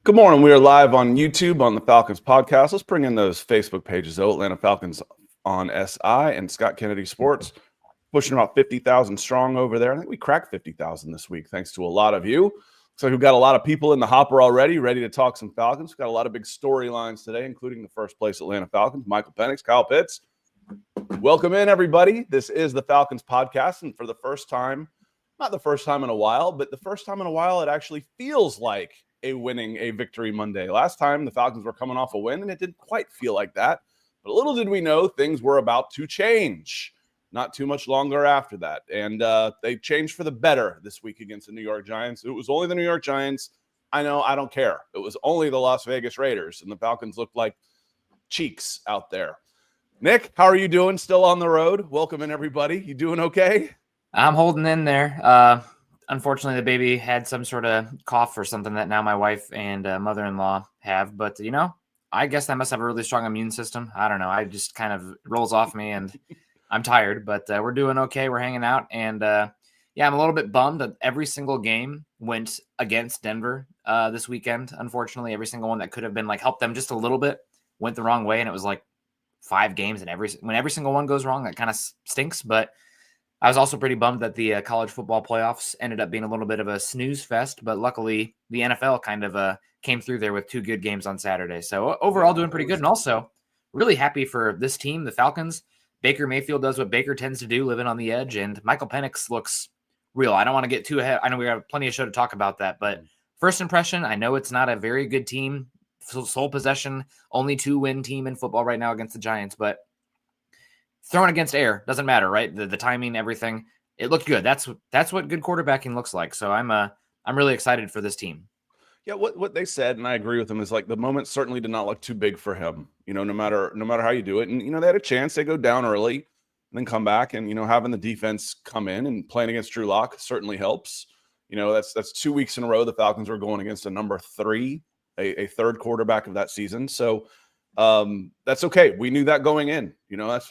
Good morning. We are live on YouTube on the Falcons Podcast. Let's bring in those Facebook pages, though. Atlanta Falcons on SI and Scott Kennedy Sports, pushing about 50,000 strong over there. I think we cracked 50,000 this week, thanks to a lot of you. Looks like we've got a lot of people in the hopper already, ready to talk some Falcons. We've got a lot of big storylines today, including the first place Atlanta Falcons, Michael Penix, Kyle Pitts. Welcome in, everybody. This is the Falcons Podcast, and for the first time, not the first time in a while, but the first time in a while, it actually feels like a victory Monday. Last time the Falcons were coming off a win, and it didn't quite feel like that. But little did we know things were about to change not too much longer after that. And they changed for the better this week against the New York Giants. It was only the New York Giants. I know, I don't care. It was only the Las Vegas Raiders, and the Falcons looked like cheeks out there. Nick, how are you doing? Still on the road? Welcome in, everybody. You doing okay? I'm holding in there. Unfortunately, the baby had some sort of cough or something that now my wife and mother-in-law have. But, I guess I must have a really strong immune system. I don't know. I just kind of rolls off me, and I'm tired. But we're doing okay. We're hanging out. And, I'm a little bit bummed that every single game went against Denver this weekend. Unfortunately, every single one that could have been, helped them just a little bit went the wrong way. And it was 5 games. And when every single one goes wrong, that kind of stinks. But I was also pretty bummed that the college football playoffs ended up being a little bit of a snooze fest, but luckily the NFL kind of came through there with 2 good games on Saturday. So overall doing pretty good, and also really happy for this team, the Falcons. Baker Mayfield does what Baker tends to do, living on the edge, and Michael Penix looks real. I don't want to get too ahead. I know we have plenty of show to talk about that, but first impression, I know it's not a very good team, sole possession, only 2-win team in football right now against the Giants, but thrown against air doesn't matter, right? The timing, everything, it looked good. That's what good quarterbacking looks like. So I'm really excited for this team. Yeah, what they said, and I agree with them, is the moment certainly did not look too big for him. No matter how you do it, and they had a chance. They go down early and then come back, and having the defense come in and playing against Drew Lock certainly helps. That's 2 weeks in a row the Falcons were going against a number 3, a third quarterback of that season. So that's okay. We knew that going in.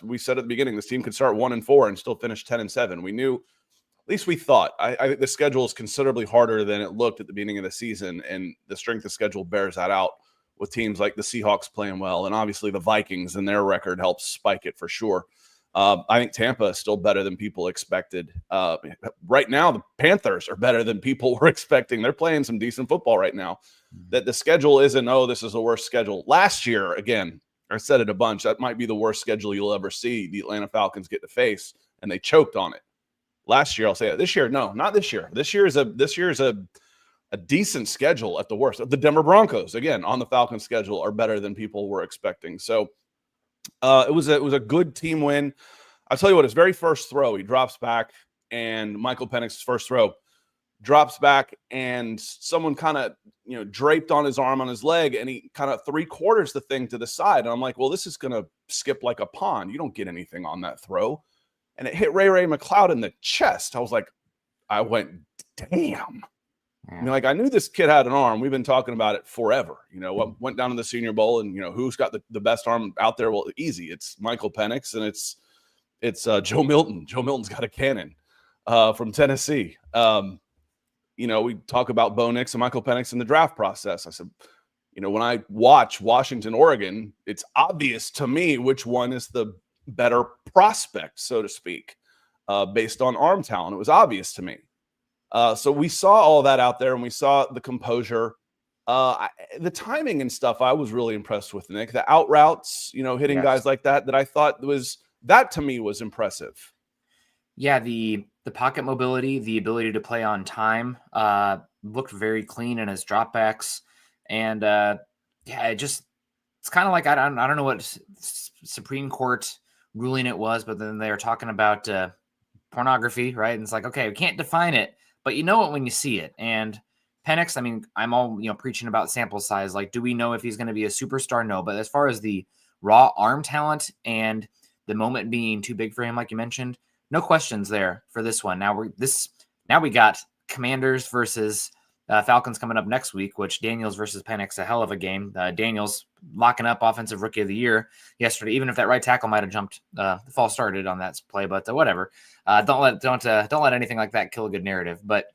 We said at the beginning this team could start 1-4 and still finish 10-7. We knew, at least we thought. I think the schedule is considerably harder than it looked at the beginning of the season, and the strength of schedule bears that out with teams like the Seahawks playing well, and obviously the Vikings and their record helps spike it for sure. I think Tampa is still better than people expected. Right now, the Panthers are better than people were expecting. They're playing some decent football right now. That the schedule isn't, this is the worst schedule. Last year, again, I said it a bunch, that might be the worst schedule you'll ever see the Atlanta Falcons get to face, and they choked on it. Last year, I'll say that. This year, no, not this year. This year is a decent schedule at the worst. The Denver Broncos, again, on the Falcons schedule, are better than people were expecting. So it was a good team win. I'll tell you what, his very first throw, he drops back, and Michael Penix's first throw drops back, and someone kind of draped on his arm on his leg, and he kind of 3/4 the thing to the side. And I'm like, well, this is going to skip like a pond. You don't get anything on that throw. And it hit Ray McLeod in the chest. I went, damn. Yeah. I knew this kid had an arm. We've been talking about it forever. What went down to the Senior Bowl, and who's got the best arm out there? Well, easy. It's Michael Penix, and it's Joe Milton. Joe Milton's got a cannon from Tennessee. We talk about Bo Nix and Michael Penix in the draft process. I said, when I watch Washington, Oregon, it's obvious to me which one is the better prospect, so to speak, based on arm talent. It was obvious to me. So we saw all that out there, and we saw the composure, the timing and stuff. I was really impressed with, Nick. The out routes, hitting Yes. guys like that I thought that to me was impressive. Yeah, the pocket mobility, the ability to play on time, looked very clean in his dropbacks, and it's kind of like I don't know what Supreme Court ruling it was, but then they were talking about pornography, right? And it's like, okay, we can't define it, but you know it when you see it. And Penix, I'm all preaching about sample size. Do we know if he's going to be a superstar? No, but as far as the raw arm talent and the moment being too big for him, like you mentioned, no questions there for this one. Now we got Commanders versus Falcons coming up next week, which Daniels versus Penix, a hell of a game. Daniels locking up Offensive Rookie of the Year yesterday, even if that right tackle might have jumped, the fall started on that play, but whatever. Don't let anything like that kill a good narrative. But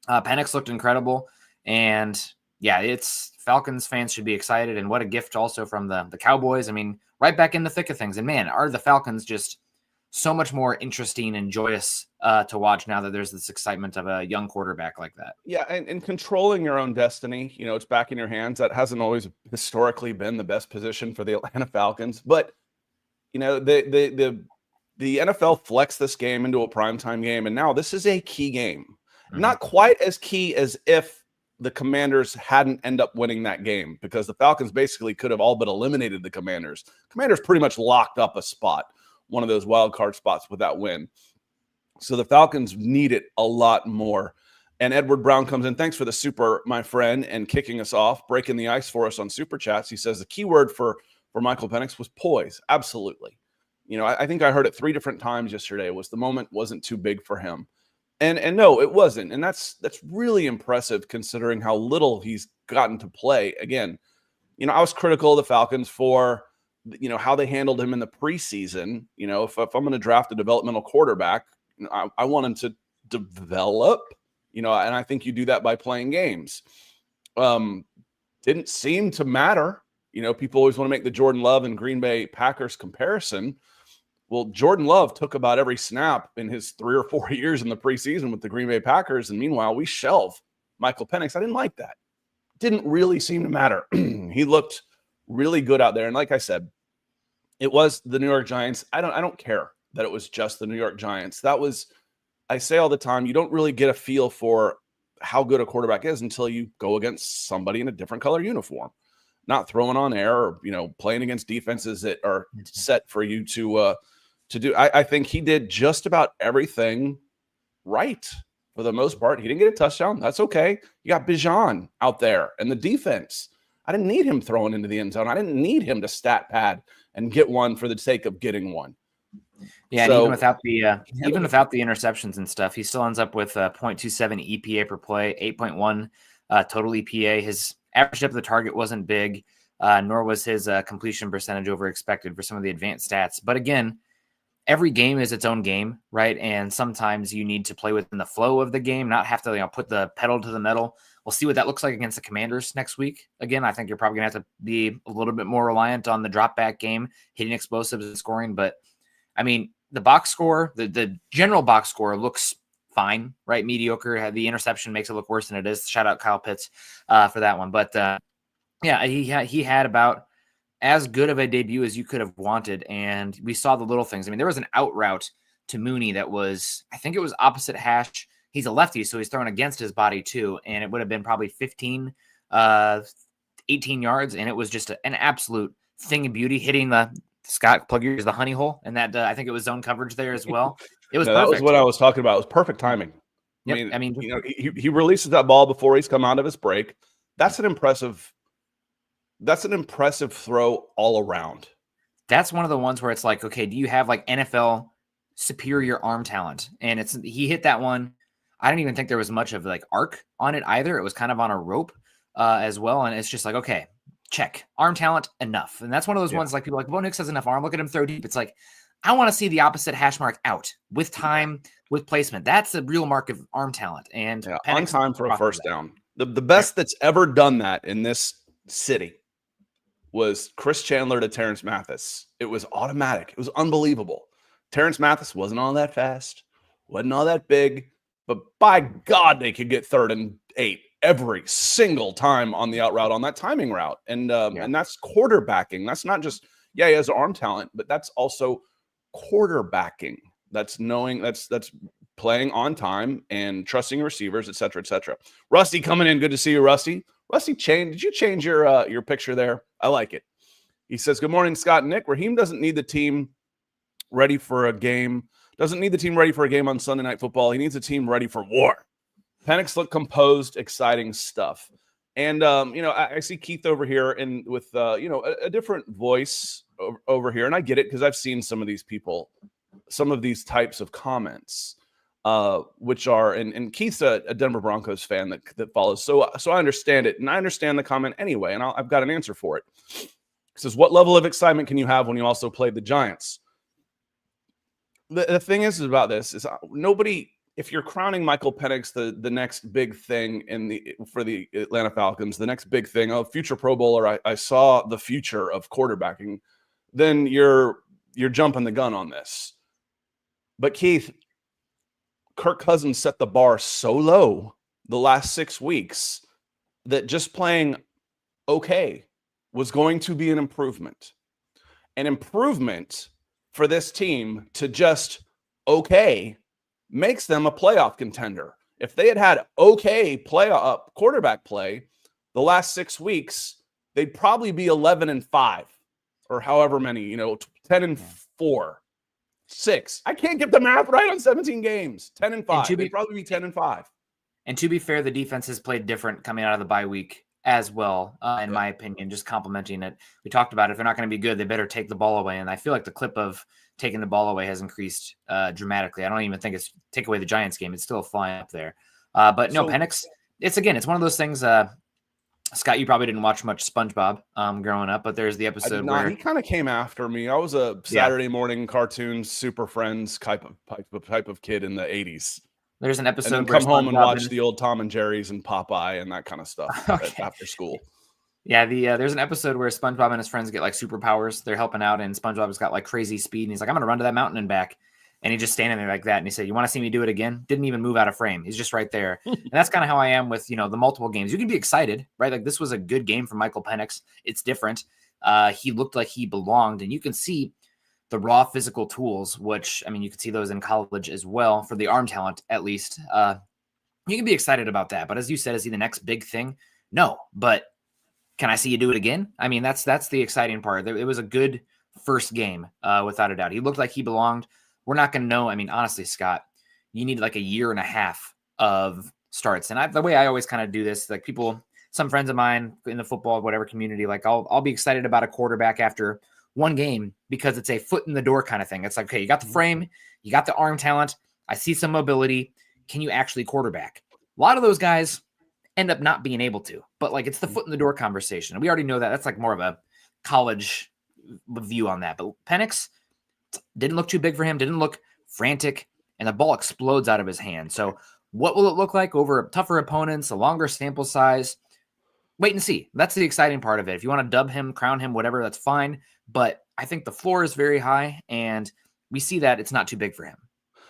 Penix looked incredible, and yeah, it's Falcons fans should be excited. And what a gift also from the Cowboys. I mean, right back in the thick of things. And man, are the Falcons just so much more interesting and joyous to watch now that there's this excitement of a young quarterback like that. Yeah, and controlling your own destiny, it's back in your hands. That hasn't always historically been the best position for the Atlanta Falcons. But, the NFL flexed this game into a primetime game, and now this is a key game. Mm-hmm. Not quite as key as if the Commanders hadn't end up winning that game, because the Falcons basically could have all but eliminated the Commanders. Commanders pretty much locked up a spot, one of those wild card spots with that win. So the Falcons need it a lot more. And Edward Brown comes in. Thanks for the super, my friend, and kicking us off, breaking the ice for us on Super Chats. He says the key word for Michael Penix was poise. Absolutely. I think I heard it 3 different times yesterday. Was the moment wasn't too big for him. And no, it wasn't. And that's really impressive considering how little he's gotten to play. Again, I was critical of the Falcons for how they handled him in the preseason. If I'm going to draft a developmental quarterback, I want him to develop, and I think you do that by playing games. Didn't seem to matter. People always want to make the Jordan Love and Green Bay Packers comparison. Well, Jordan Love took about every snap in his 3 or 4 years in the preseason with the Green Bay Packers. And meanwhile, we shelve Michael Penix. I didn't like that. Didn't really seem to matter. He looked really good out there. And like I said, it was the New York Giants. I don't care that it was just the New York Giants. I say all the time, you don't really get a feel for how good a quarterback is until you go against somebody in a different color uniform, not throwing on air or, playing against defenses that are set for you to do. I think he did just about everything right for the most part. He didn't get a touchdown. That's okay. You got Bijan out there and the defense. I didn't need him throwing into the end zone. I didn't need him to stat pad and get one for the sake of getting one. Yeah, so, and even without the interceptions and stuff, he still ends up with 0.27 EPA per play, 8.1 total EPA. His average depth of the target wasn't big, nor was his completion percentage over expected for some of the advanced stats. But again, every game is its own game, right? And sometimes you need to play within the flow of the game, not have to put the pedal to the metal. We'll see what that looks like against the Commanders next week. Again, I think you're probably going to have to be a little bit more reliant on the drop back game, hitting explosives and scoring. But I mean, the box score, the general box score looks fine, right? Mediocre. The interception makes it look worse than it is. Shout out Kyle Pitts for that one. But yeah, he had about as good of a debut as you could have wanted. And we saw the little things. I mean, there was an out route to Mooney that was, I think it was opposite hash. He's a lefty, so he's thrown against his body too. And it would have been probably 15, 18 yards. And it was just an absolute thing of beauty, hitting the Scott plug yours, the honey hole. And that, I think it was zone coverage there as well. It was that was what I was talking about. It was perfect timing. Yep. I mean, he releases that ball before he's come out of his break. That's an impressive throw all around. That's one of the ones where it's like, okay, do you have like NFL superior arm talent? And he hit that one. I don't even think there was much of like arc on it either. It was kind of on a rope as well. And it's just like, okay, check. Arm talent, enough. And that's one of those ones like people are like, Bo Nix has enough arm. Look at him throw deep. It's like, I want to see the opposite hash mark out with time, with placement. That's the real mark of arm talent. And on time for a first down. The best that's ever done that in this city was Chris Chandler to Terrence Mathis. It was automatic. It was unbelievable. Terrence Mathis wasn't all that fast, wasn't all that big, but by God, they could get 3rd and 8 every single time on the out route, on that timing route. And that's quarterbacking. That's not just, he has arm talent, but that's also quarterbacking. That's knowing, that's playing on time and trusting receivers, et cetera, et cetera. Rusty coming in. Good to see you, Rusty. Rusty, did you change your picture there? I like it. He says, good morning, Scott and Nick. Raheem doesn't need the team ready for a game. Doesn't need the team ready for a game on Sunday Night Football. He needs a team ready for war. Penix looked composed, exciting stuff. And, I see Keith over here and with, a different voice over here. And I get it because I've seen some of these people, some of these types of comments, which are, and Keith's a Denver Broncos fan that follows. So I understand it. And I understand the comment anyway. And I've got an answer for it. It says, what level of excitement can you have when you also played the Giants? The thing is about this is nobody if you're crowning Michael Penix the next big thing for the Atlanta Falcons, the next big thing, future Pro Bowler, I saw the future of quarterbacking, then you're jumping the gun on this. But Keith, Kirk Cousins set the bar so low the last 6 weeks that just playing okay was going to be an improvement. An improvement for this team to just okay makes them a playoff contender. If they had okay quarterback play the last 6 weeks, they'd probably be 11-5 or however many, 10-4, 6. I can't get the math right on 17 games. 10-5. They'd probably be 10-5. And to be fair, the defense has played different coming out of the bye week as well, in my opinion, just complimenting it. We talked about it. If they're not going to be good, they better take the ball away. And I feel like the clip of taking the ball away has increased dramatically. I don't even think it's take away the Giants game. It's still flying up there. But no, Penix, it's one of those things. Scott, you probably didn't watch much SpongeBob growing up, but there's the episode where he kind of came after me. I was a Saturday morning cartoon Super Friends type of kid in the 80s. There's an episode and then come home and watch the old Tom and Jerry's and Popeye and that kind of stuff after school. Yeah, there's an episode where SpongeBob and his friends get like superpowers. They're helping out, and SpongeBob's got like crazy speed, and he's like, "I'm gonna run to that mountain and back." And he's just standing there like that, and he said, "You want to see me do it again?" Didn't even move out of frame. He's just right there, and that's kind of how I am with the multiple games. You can be excited, right? Like this was a good game for Michael Penix. It's different. He looked like he belonged, and you can see the raw physical tools, which, I mean, you could see those in college as well for the arm talent, at least. You can be excited about that. But as you said, is he the next big thing? No, but can I see you do it again? I mean, that's the exciting part. It was a good first game, without a doubt. He looked like he belonged. We're not going to know. I mean, honestly, Scott, you need like a year and a half of starts. And the way I always kind of do this, like some friends of mine in the football, whatever community, like I'll be excited about a quarterback after one game because it's a foot in the door kind of thing. It's like, okay, you got the frame, you got the arm talent. I see some mobility. Can you actually quarterback? A lot of those guys end up not being able to, but like it's the foot in the door conversation. We already know that. That's like more of a college view on that. But Penix didn't look too big for him, didn't look frantic, and the ball explodes out of his hand. So what will it look like over tougher opponents, a longer sample size? Wait and see. That's the exciting part of it. If you want to dub him, crown him, whatever, that's fine. But I think the floor is very high, and we see that it's not too big for him.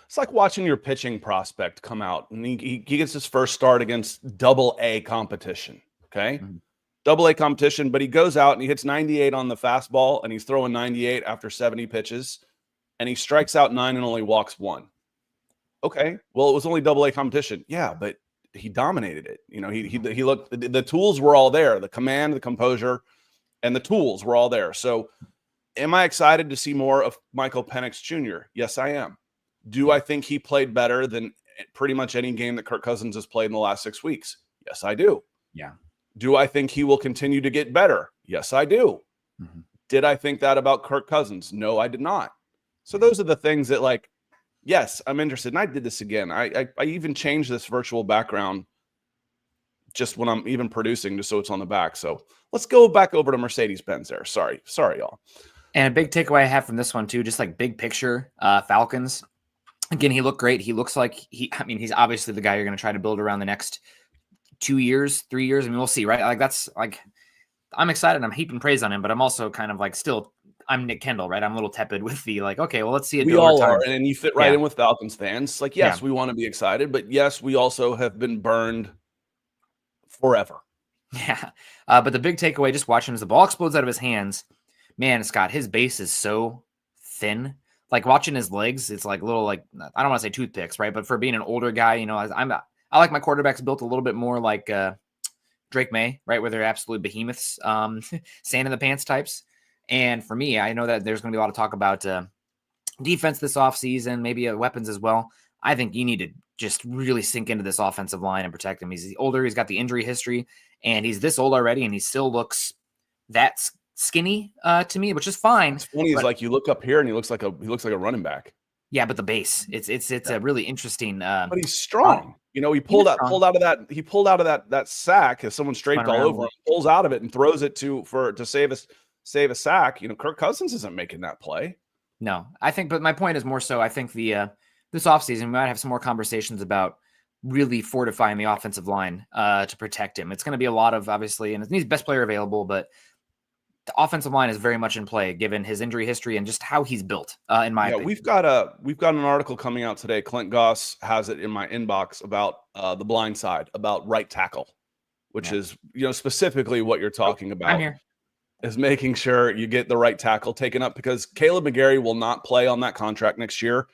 It's like watching your pitching prospect come out, and he gets his first start against Double-A competition, okay? Mm-hmm. Double-A competition, but he goes out and he hits 98 on the fastball, and he's throwing 98 after 70 pitches, and he strikes out 9 and only walks 1. Okay, well, it was only Double-A competition. Yeah, but he dominated it. He looked, the tools were all there. The command, the composure, and the tools were all there. So am I excited to see more of Michael Penix Jr.? Yes, I am. Do I think he played better than pretty much any game that Kirk Cousins has played in the last 6 weeks? Yes, I do. Yeah. Do I think he will continue to get better? Yes, I do. Mm-hmm. Did I think that about Kirk Cousins? No, I did not. So those are the things that, like, yes, I'm interested. And I did this again. I even changed this virtual background just when I'm even producing, just so it's on the back. So let's go back over to Mercedes-Benz there. Sorry, y'all. And a big takeaway I have from this one too, just like big picture, Falcons. Again, he looked great. He looks like he's obviously the guy you're going to try to build around the next 2 years, 3 years. I mean, we'll see, right? Like that's like, I'm excited. I'm heaping praise on him, but I'm also kind of like I'm Nick Kendall, right? I'm a little tepid with the like, okay, well, let's see it. We all are, and you fit right in with Falcons fans. Like, yes, we want to be excited, but yes, we also have been burned forever. Yeah. But the big takeaway, just watching as the ball explodes out of his hands, man, Scott, his base is so thin. Like watching his legs, it's like little, like, I don't want to say toothpicks, right? But for being an older guy, I like my quarterbacks built a little bit more like Drake May, right? Where they're absolute behemoths, sand in the pants types. And for me, I know that there's going to be a lot of talk about defense this offseason, maybe weapons as well. I think you need to just really sink into this offensive line and protect him. He's older. He's got the injury history, and he's this old already, and he still looks that skinny to me, which is fine. It's funny. Is like you look up here, and he looks like a running back. Yeah, but the base, it's a really interesting. But he's strong. He pulled out of that sack as someone strafed all over him, pulls out of it and throws it to save a sack. Kirk Cousins isn't making that play. No, I think, but my point is more so, I think the this offseason, we might have some more conversations about really fortifying the offensive line to protect him. It's going to be a lot of, obviously, and he's best player available, but the offensive line is very much in play given his injury history and just how he's built, in my opinion. We've got an article coming out today. Clint Goss has it in my inbox about the blind side, about right tackle, which is, specifically what you're talking about. I'm here. Is making sure you get the right tackle taken up, because Caleb McGarry will not play on that contract next year.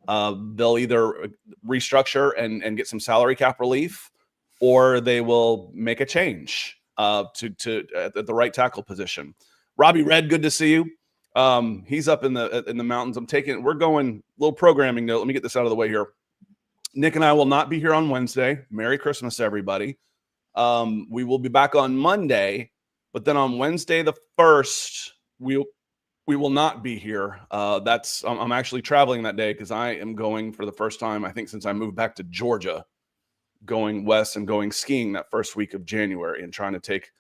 They'll either restructure and get some salary cap relief, or they will make a change to at the right tackle position. Robbie Red, good to see you. He's up in the mountains. We're going little programming note. Let me get this out of the way here. Nick and I will not be here on Wednesday. Merry Christmas, everybody. We will be back on Monday, but then on Wednesday the 1st, we will not be here. I'm actually traveling that day because I am going for the first time, I think, since I moved back to Georgia, going west and going skiing that first week of January and trying to take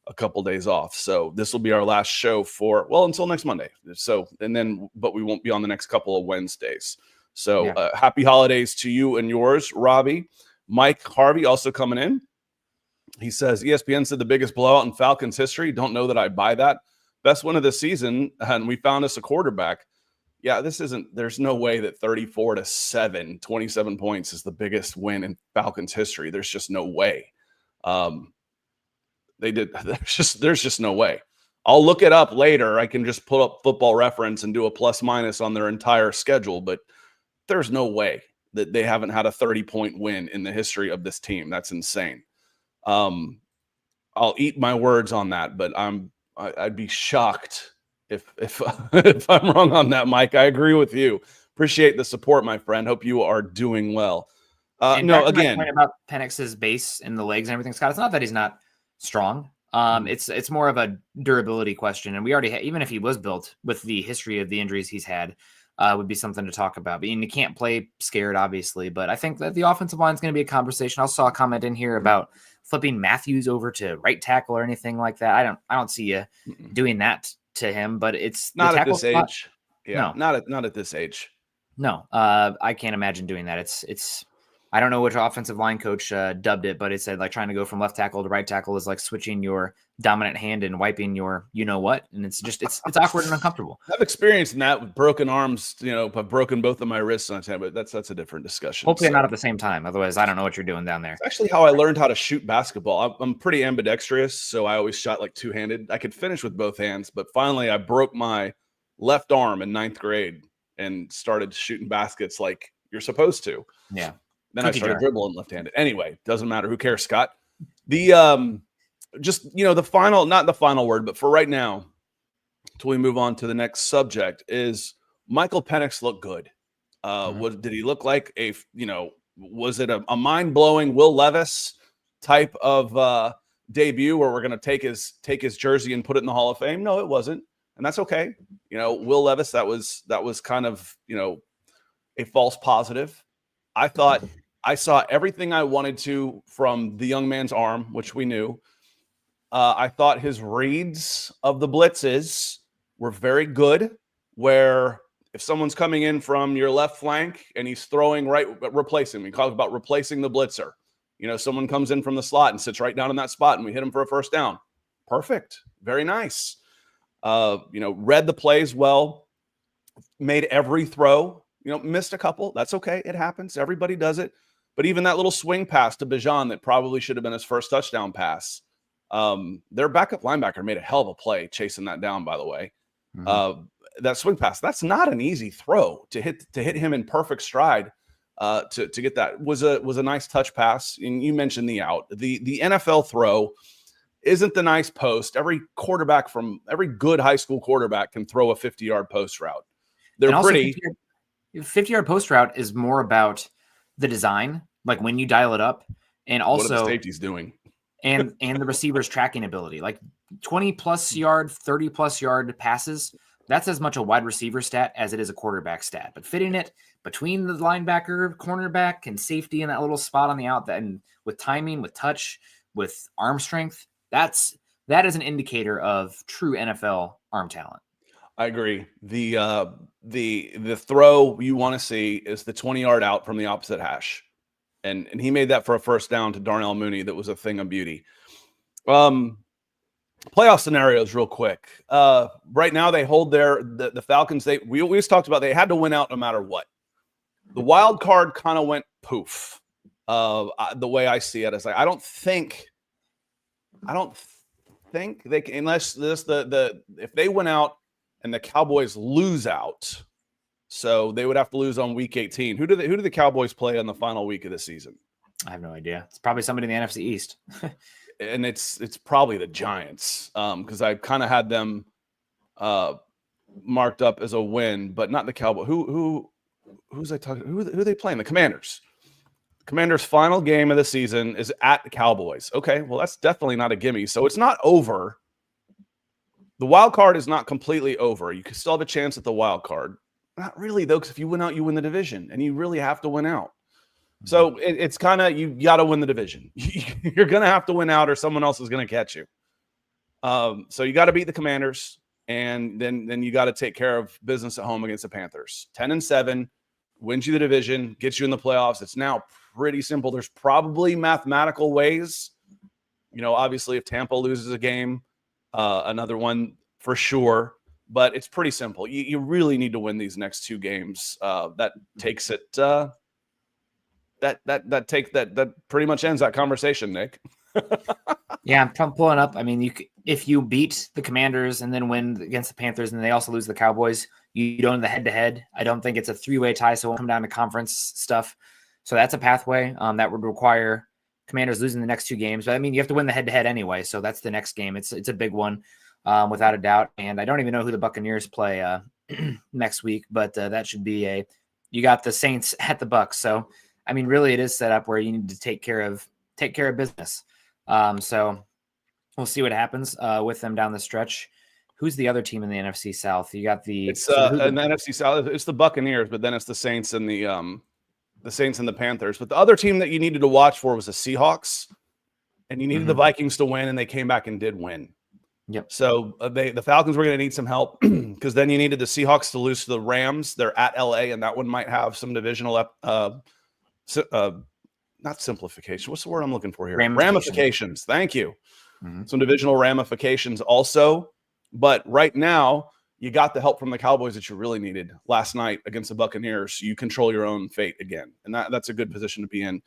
a couple days off. So this will be our last show until next Monday. But we won't be on the next couple of Wednesdays. So happy holidays to you and yours, Robbie. Mike Harvey also coming in. He says, ESPN said the biggest blowout in Falcons history. Don't know that I buy that. Best win of the season, and we found us a quarterback. Yeah, there's no way that 34-7, 27 points is the biggest win in Falcons history. There's just no way. There's just no way. I'll look it up later. I can just pull up Football Reference and do a plus minus on their entire schedule, but there's no way that they haven't had a 30-point win in the history of this team. That's insane. I'll eat my words on that, but I'd be shocked if I'm wrong on that, Mike. I agree with you. Appreciate the support, my friend. Hope you are doing well. Again, my point about Penix's base and the legs and everything, Scott, it's not that he's not strong. It's more of a durability question, and we already even if he was built with the history of the injuries he's had, would be something to talk about. But you can't play scared, obviously. But I think that the offensive line is going to be a conversation. I saw a comment in here about flipping Matthews over to right tackle or anything like that. I don't see you doing that to him. But it's not at this age. Yeah, no. not at this age. No, I can't imagine doing that. It's. I don't know which offensive line coach dubbed it, but it said like trying to go from left tackle to right tackle is like switching your dominant hand and wiping your what, and it's awkward and uncomfortable. I've experienced that with broken arms. I've broken both of my wrists on time, but that's a different discussion. Hopefully not at the same time. Otherwise, I don't know what you're doing down there. It's actually how I learned how to shoot basketball. I'm pretty ambidextrous, so I always shot like two-handed. I could finish with both hands, but finally I broke my left arm in 9th grade and started shooting baskets like you're supposed to. Yeah. Then I started dribbling left-handed. Anyway, doesn't matter. Who cares, Scott? The the final, not the final word, but for right now, until we move on to the next subject, is Michael Penix look good? Did he look like was it a mind-blowing Will Levis type of debut where we're going to take his jersey and put it in the Hall of Fame? No, it wasn't, and that's okay. Will Levis, that was kind of a false positive. I thought I saw everything I wanted to from the young man's arm, which we knew. I thought his reads of the blitzes were very good, where if someone's coming in from your left flank and he's throwing right, replacing, we talk about replacing the blitzer. Someone comes in from the slot and sits right down in that spot and we hit him for a first down. Perfect. Very nice. Read the plays well, made every throw, missed a couple. That's okay. It happens. Everybody does it. But even that little swing pass to Bijan that probably should have been his first touchdown pass. Their backup linebacker made a hell of a play chasing that down, by the way. That swing pass, that's not an easy throw to hit him in perfect stride. To get that was a nice touch pass. And you mentioned the out. The NFL throw isn't the nice post. Every good high school quarterback can throw a 50-yard post route. They're pretty. 50-yard post route is more about the design, like when you dial it up, and also what are the safeties doing, and the receiver's tracking ability. Like 20+ yard, 30+ yard passes, that's as much a wide receiver stat as it is a quarterback stat. But fitting it between the linebacker, cornerback, and safety in that little spot on the out, and with timing, with touch, with arm strength, that is an indicator of true NFL arm talent. I agree. The throw you want to see is the 20-yard out from the opposite hash. And he made that for a first down to Darnell Mooney. That was a thing of beauty. Playoff scenarios real quick. Right now they hold the Falcons. We always talked about they had to win out no matter what. The wild card kind of went poof. The way I see it is like I don't think they can, unless if they went out and the Cowboys lose out. So they would have to lose on week 18. Who do the Cowboys play on the final week of the season? I have no idea. It's probably somebody in the NFC East. And it's probably the Giants, because I kind of had them marked up as a win, but not the Cowboys. Who's I talking? Who are they playing? The Commanders. Commanders' final game of the season is at the Cowboys. Okay, well that's definitely not a gimme. So it's not over. The wild card is not completely over. You can still have a chance at the wild card. Not really though, because if you win out, you win the division, and you really have to win out. So it's kind of you got to win the division. You're going to have to win out, or someone else is going to catch you. So you got to beat the Commanders, and then you got to take care of business at home against the Panthers. 10-7 wins you the division, gets you in the playoffs. It's now pretty simple. There's probably mathematical ways. Obviously, if Tampa loses a game, another one for sure. But it's pretty simple. You really need to win these next two games. That takes it. That pretty much ends that conversation, Nick. Yeah, I'm pulling up. I mean, if you beat the Commanders and then win against the Panthers, and they also lose the Cowboys, you don't have the head-to-head. I don't think it's a three-way tie, so it won't come down to conference stuff. So that's a pathway that would require Commanders losing the next two games. But I mean, you have to win the head-to-head anyway, so that's the next game. It's a big one, without a doubt. And I don't even know who the Buccaneers play next week, but that should be you got the Saints at the Bucs. So I mean, really, it is set up where you need to take care of business. So we'll see what happens with them down the stretch. Who's the other team in the NFC South? You got the in the NFC South. It's the Buccaneers, but then it's the Saints and the Panthers. But the other team that you needed to watch for was the Seahawks, and you needed the Vikings to win, and they came back and did win. Yep. So the Falcons were going to need some help because then you needed the Seahawks to lose to the Rams. They're at LA, and that one might have some divisional not simplification. What's the word I'm looking for here? Ramifications. Thank you. Some divisional ramifications also. But right now, you got the help from the Cowboys that you really needed last night against the Buccaneers. You control your own fate again. And that's a good position to be in.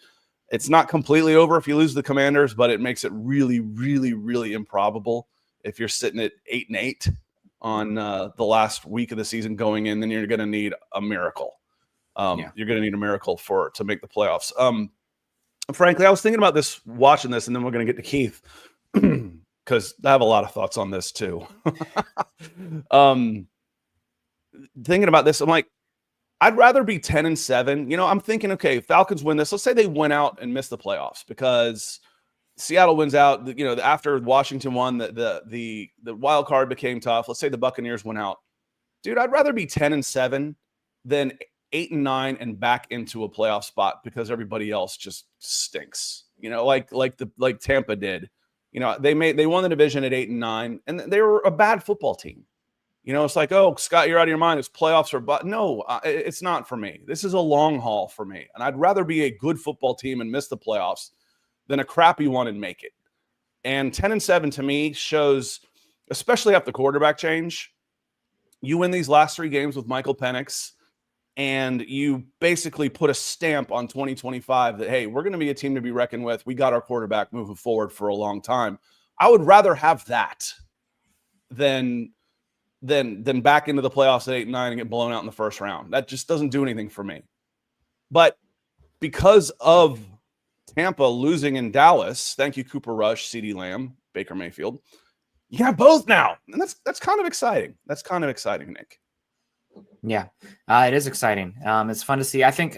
It's not completely over if you lose the Commanders, but it makes it really, really, really improbable if you're sitting at 8-8 on the last week of the season going in, then you're going to need a miracle. You're going to need a miracle to make the playoffs. Frankly, I was thinking about this, watching this, and then we're going to get to Keith because I have a lot of thoughts on this too. Thinking about this, I'm like, I'd rather be 10-7. I'm thinking, okay, Falcons win this. Let's say they win out and miss the playoffs because Seattle wins out. After Washington won, the wild card became tough. Let's say the Buccaneers went out. Dude, I'd rather be 10-7 than 8-9 and back into a playoff spot because everybody else just stinks. Like Tampa did. They won the division at 8-9, and they were a bad football team. It's like, oh, Scott, you're out of your mind. It's playoffs no, it's not for me. This is a long haul for me, and I'd rather be a good football team and miss the playoffs than a crappy one and make it. And 10-7 to me shows, especially after the quarterback change, you win these last three games with Michael Penix, and you basically put a stamp on 2025 that, hey, we're going to be a team to be reckoned with. We got our quarterback moving forward for a long time. I would rather have that than back into the playoffs at 8-9 and get blown out in the first round. That just doesn't do anything for me. But because of Tampa losing in Dallas, thank you, Cooper Rush, CeeDee Lamb, Baker Mayfield, you have both now. And that's kind of exciting. That's kind of exciting, Nick. Yeah, it is exciting. It's fun to see. I think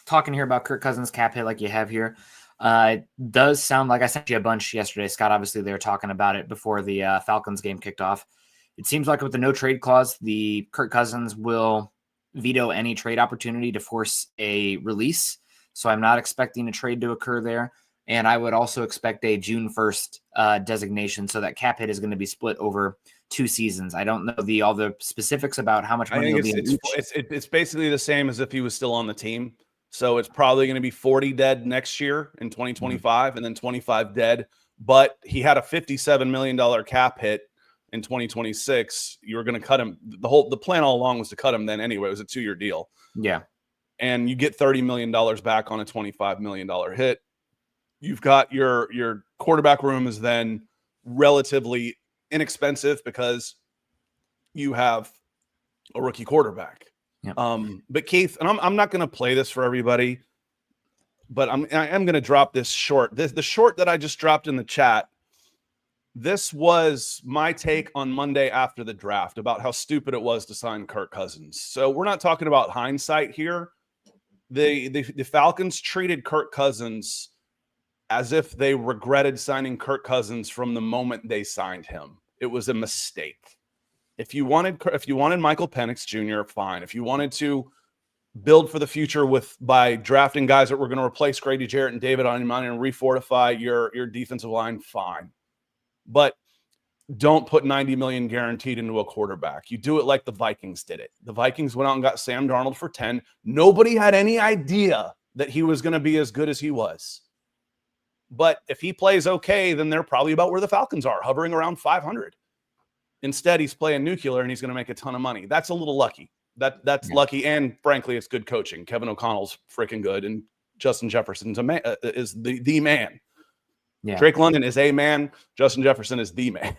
talking here about Kirk Cousins cap hit like you have here, it does sound like I sent you a bunch yesterday, Scott. Obviously, they were talking about it before the Falcons game kicked off. It seems like with the no trade clause, the Kirk Cousins will veto any trade opportunity to force a release. So I'm not expecting a trade to occur there. And I would also expect a June 1st designation, so that cap hit is going to be split over 2 seasons. I don't know all the specifics about how much money will be in each. It's basically the same as if he was still on the team. So it's probably going to be 40 dead next year in 2025 and then 25 dead. But he had a $57 million cap hit in 2026. You were going to cut him. The plan all along was to cut him then anyway. It was a 2-year deal. Yeah. And you get $30 million back on a $25 million hit. You've got your quarterback room is then relatively inexpensive because you have a rookie quarterback. Yep. But Keith, and I'm not going to play this for everybody, but I am going to drop this short. The short that I just dropped in the chat. This was my take on Monday after the draft about how stupid it was to sign Kirk Cousins. So we're not talking about hindsight here. The Falcons treated Kirk Cousins as if they regretted signing Kirk Cousins from the moment they signed him. It was a mistake. If you wanted Michael Penix Jr., fine. If you wanted to build for the future by drafting guys that were going to replace Grady Jarrett and David Onyemata and refortify your defensive line, fine. But don't put $90 million guaranteed into a quarterback. You do it like the Vikings did it. The Vikings went out and got Sam Darnold for 10. Nobody had any idea that he was going to be as good as he was. But if he plays okay, then they're probably about where the Falcons are, hovering around 500. Instead, he's playing nuclear and he's going to make a ton of money. That's a little lucky. That's lucky, and frankly, it's good coaching. Kevin O'Connell's freaking good, and Justin Jefferson's is the man. Yeah. Drake London is a man. Justin Jefferson is the man.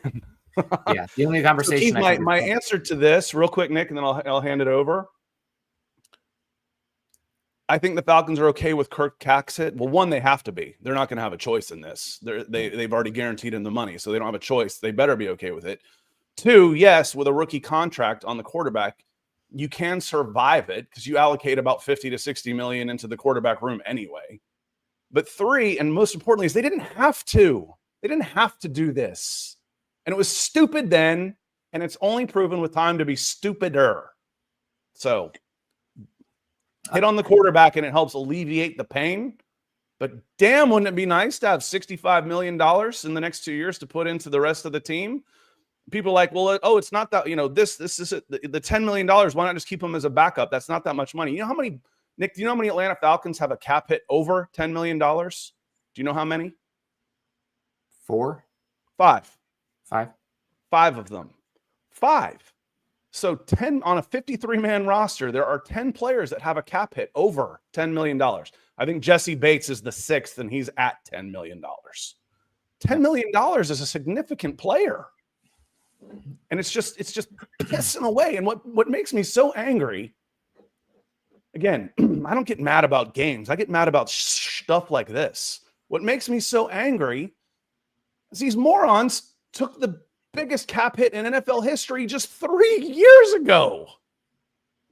Yeah, the only conversation. So Keith, my answer to this, real quick, Nick, and then I'll hand it over. I think the Falcons are okay with Kirk Cousins. Well, one, they have to be. They're not going to have a choice in this. They've already guaranteed him the money, so they don't have a choice. They better be okay with it. 2, yes, with a rookie contract on the quarterback, you can survive it because you allocate about 50 to 60 million into the quarterback room anyway. But 3, and most importantly, is they didn't have to. They didn't have to do this. And it was stupid then, and it's only proven with time to be stupider. So hit on the quarterback, and it helps alleviate the pain. But damn, wouldn't it be nice to have $65 million in the next 2 years to put into the rest of the team? People are like, well, it's not that, this is it, the $10 million. Why not just keep him as a backup? That's not that much money. You know how many, Nick, do you know how many Atlanta Falcons have a cap hit over $10 million? Do you know how many? 4? 5. 5? 5 of them. 5. So 10 on a 53-man roster, there are 10 players that have a cap hit over $10 million. I think Jesse Bates is the 6th, and he's at $10 million. $10 million is a significant player. And it's just pissing away. And what makes me so angry, again, I don't get mad about games. I get mad about stuff like this. What makes me so angry is these morons took the biggest cap hit in NFL history just 3 years ago.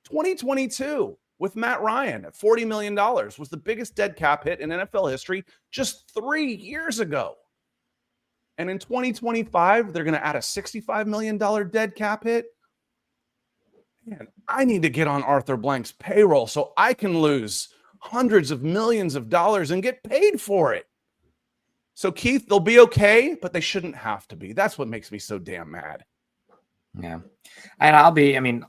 2022 with Matt Ryan at $40 million was the biggest dead cap hit in NFL history just 3 years ago. And in 2025, they're going to add a $65 million dead cap hit. Man, I need to get on Arthur Blank's payroll so I can lose hundreds of millions of dollars and get paid for it. So, Keith, they'll be okay, but they shouldn't have to be. That's what makes me so damn mad. Yeah. And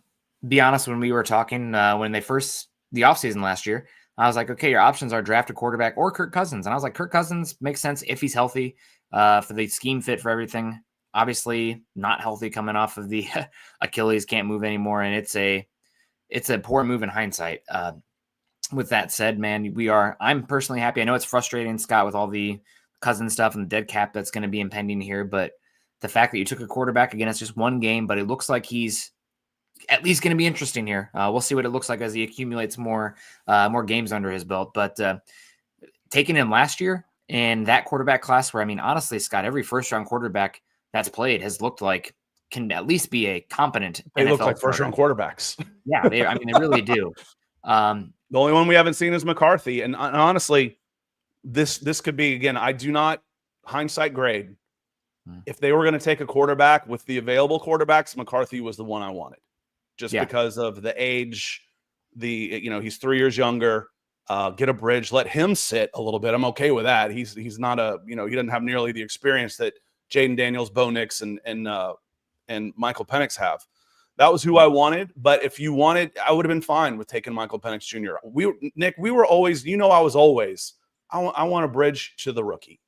be honest, when we were talking, when the offseason last year, I was like, okay, your options are draft a quarterback or Kirk Cousins. And I was like, Kirk Cousins makes sense if he's healthy. For the scheme fit for everything. Obviously not healthy coming off of the Achilles, can't move anymore. And it's a poor move in hindsight. With that said, man, I'm personally happy. I know it's frustrating, Scott, with all the Cousins stuff and the dead cap that's going to be impending here. But the fact that you took a quarterback, again, it's just one game, but it looks like he's at least going to be interesting here. We'll see what it looks like as he accumulates more games under his belt. But taking him last year, in that quarterback class where, honestly, Scott, every first-round quarterback that's played has looked like can at least be a competent They NFL look like first-round quarterbacks. Yeah, they really do. The only one we haven't seen is McCarthy. And honestly, this could be, again, I do not hindsight grade. If they were going to take a quarterback with the available quarterbacks, McCarthy was the one I wanted. Just because of the age, he's 3 years younger. get a bridge, let him sit a little bit. I'm okay with that. He's not he doesn't have nearly the experience that Jaden Daniels, Bo Nix, and Michael Penix have. That was who I wanted. But if you wanted, I would have been fine with taking Michael Penix Jr. We were always, I was always, I want a bridge to the rookie.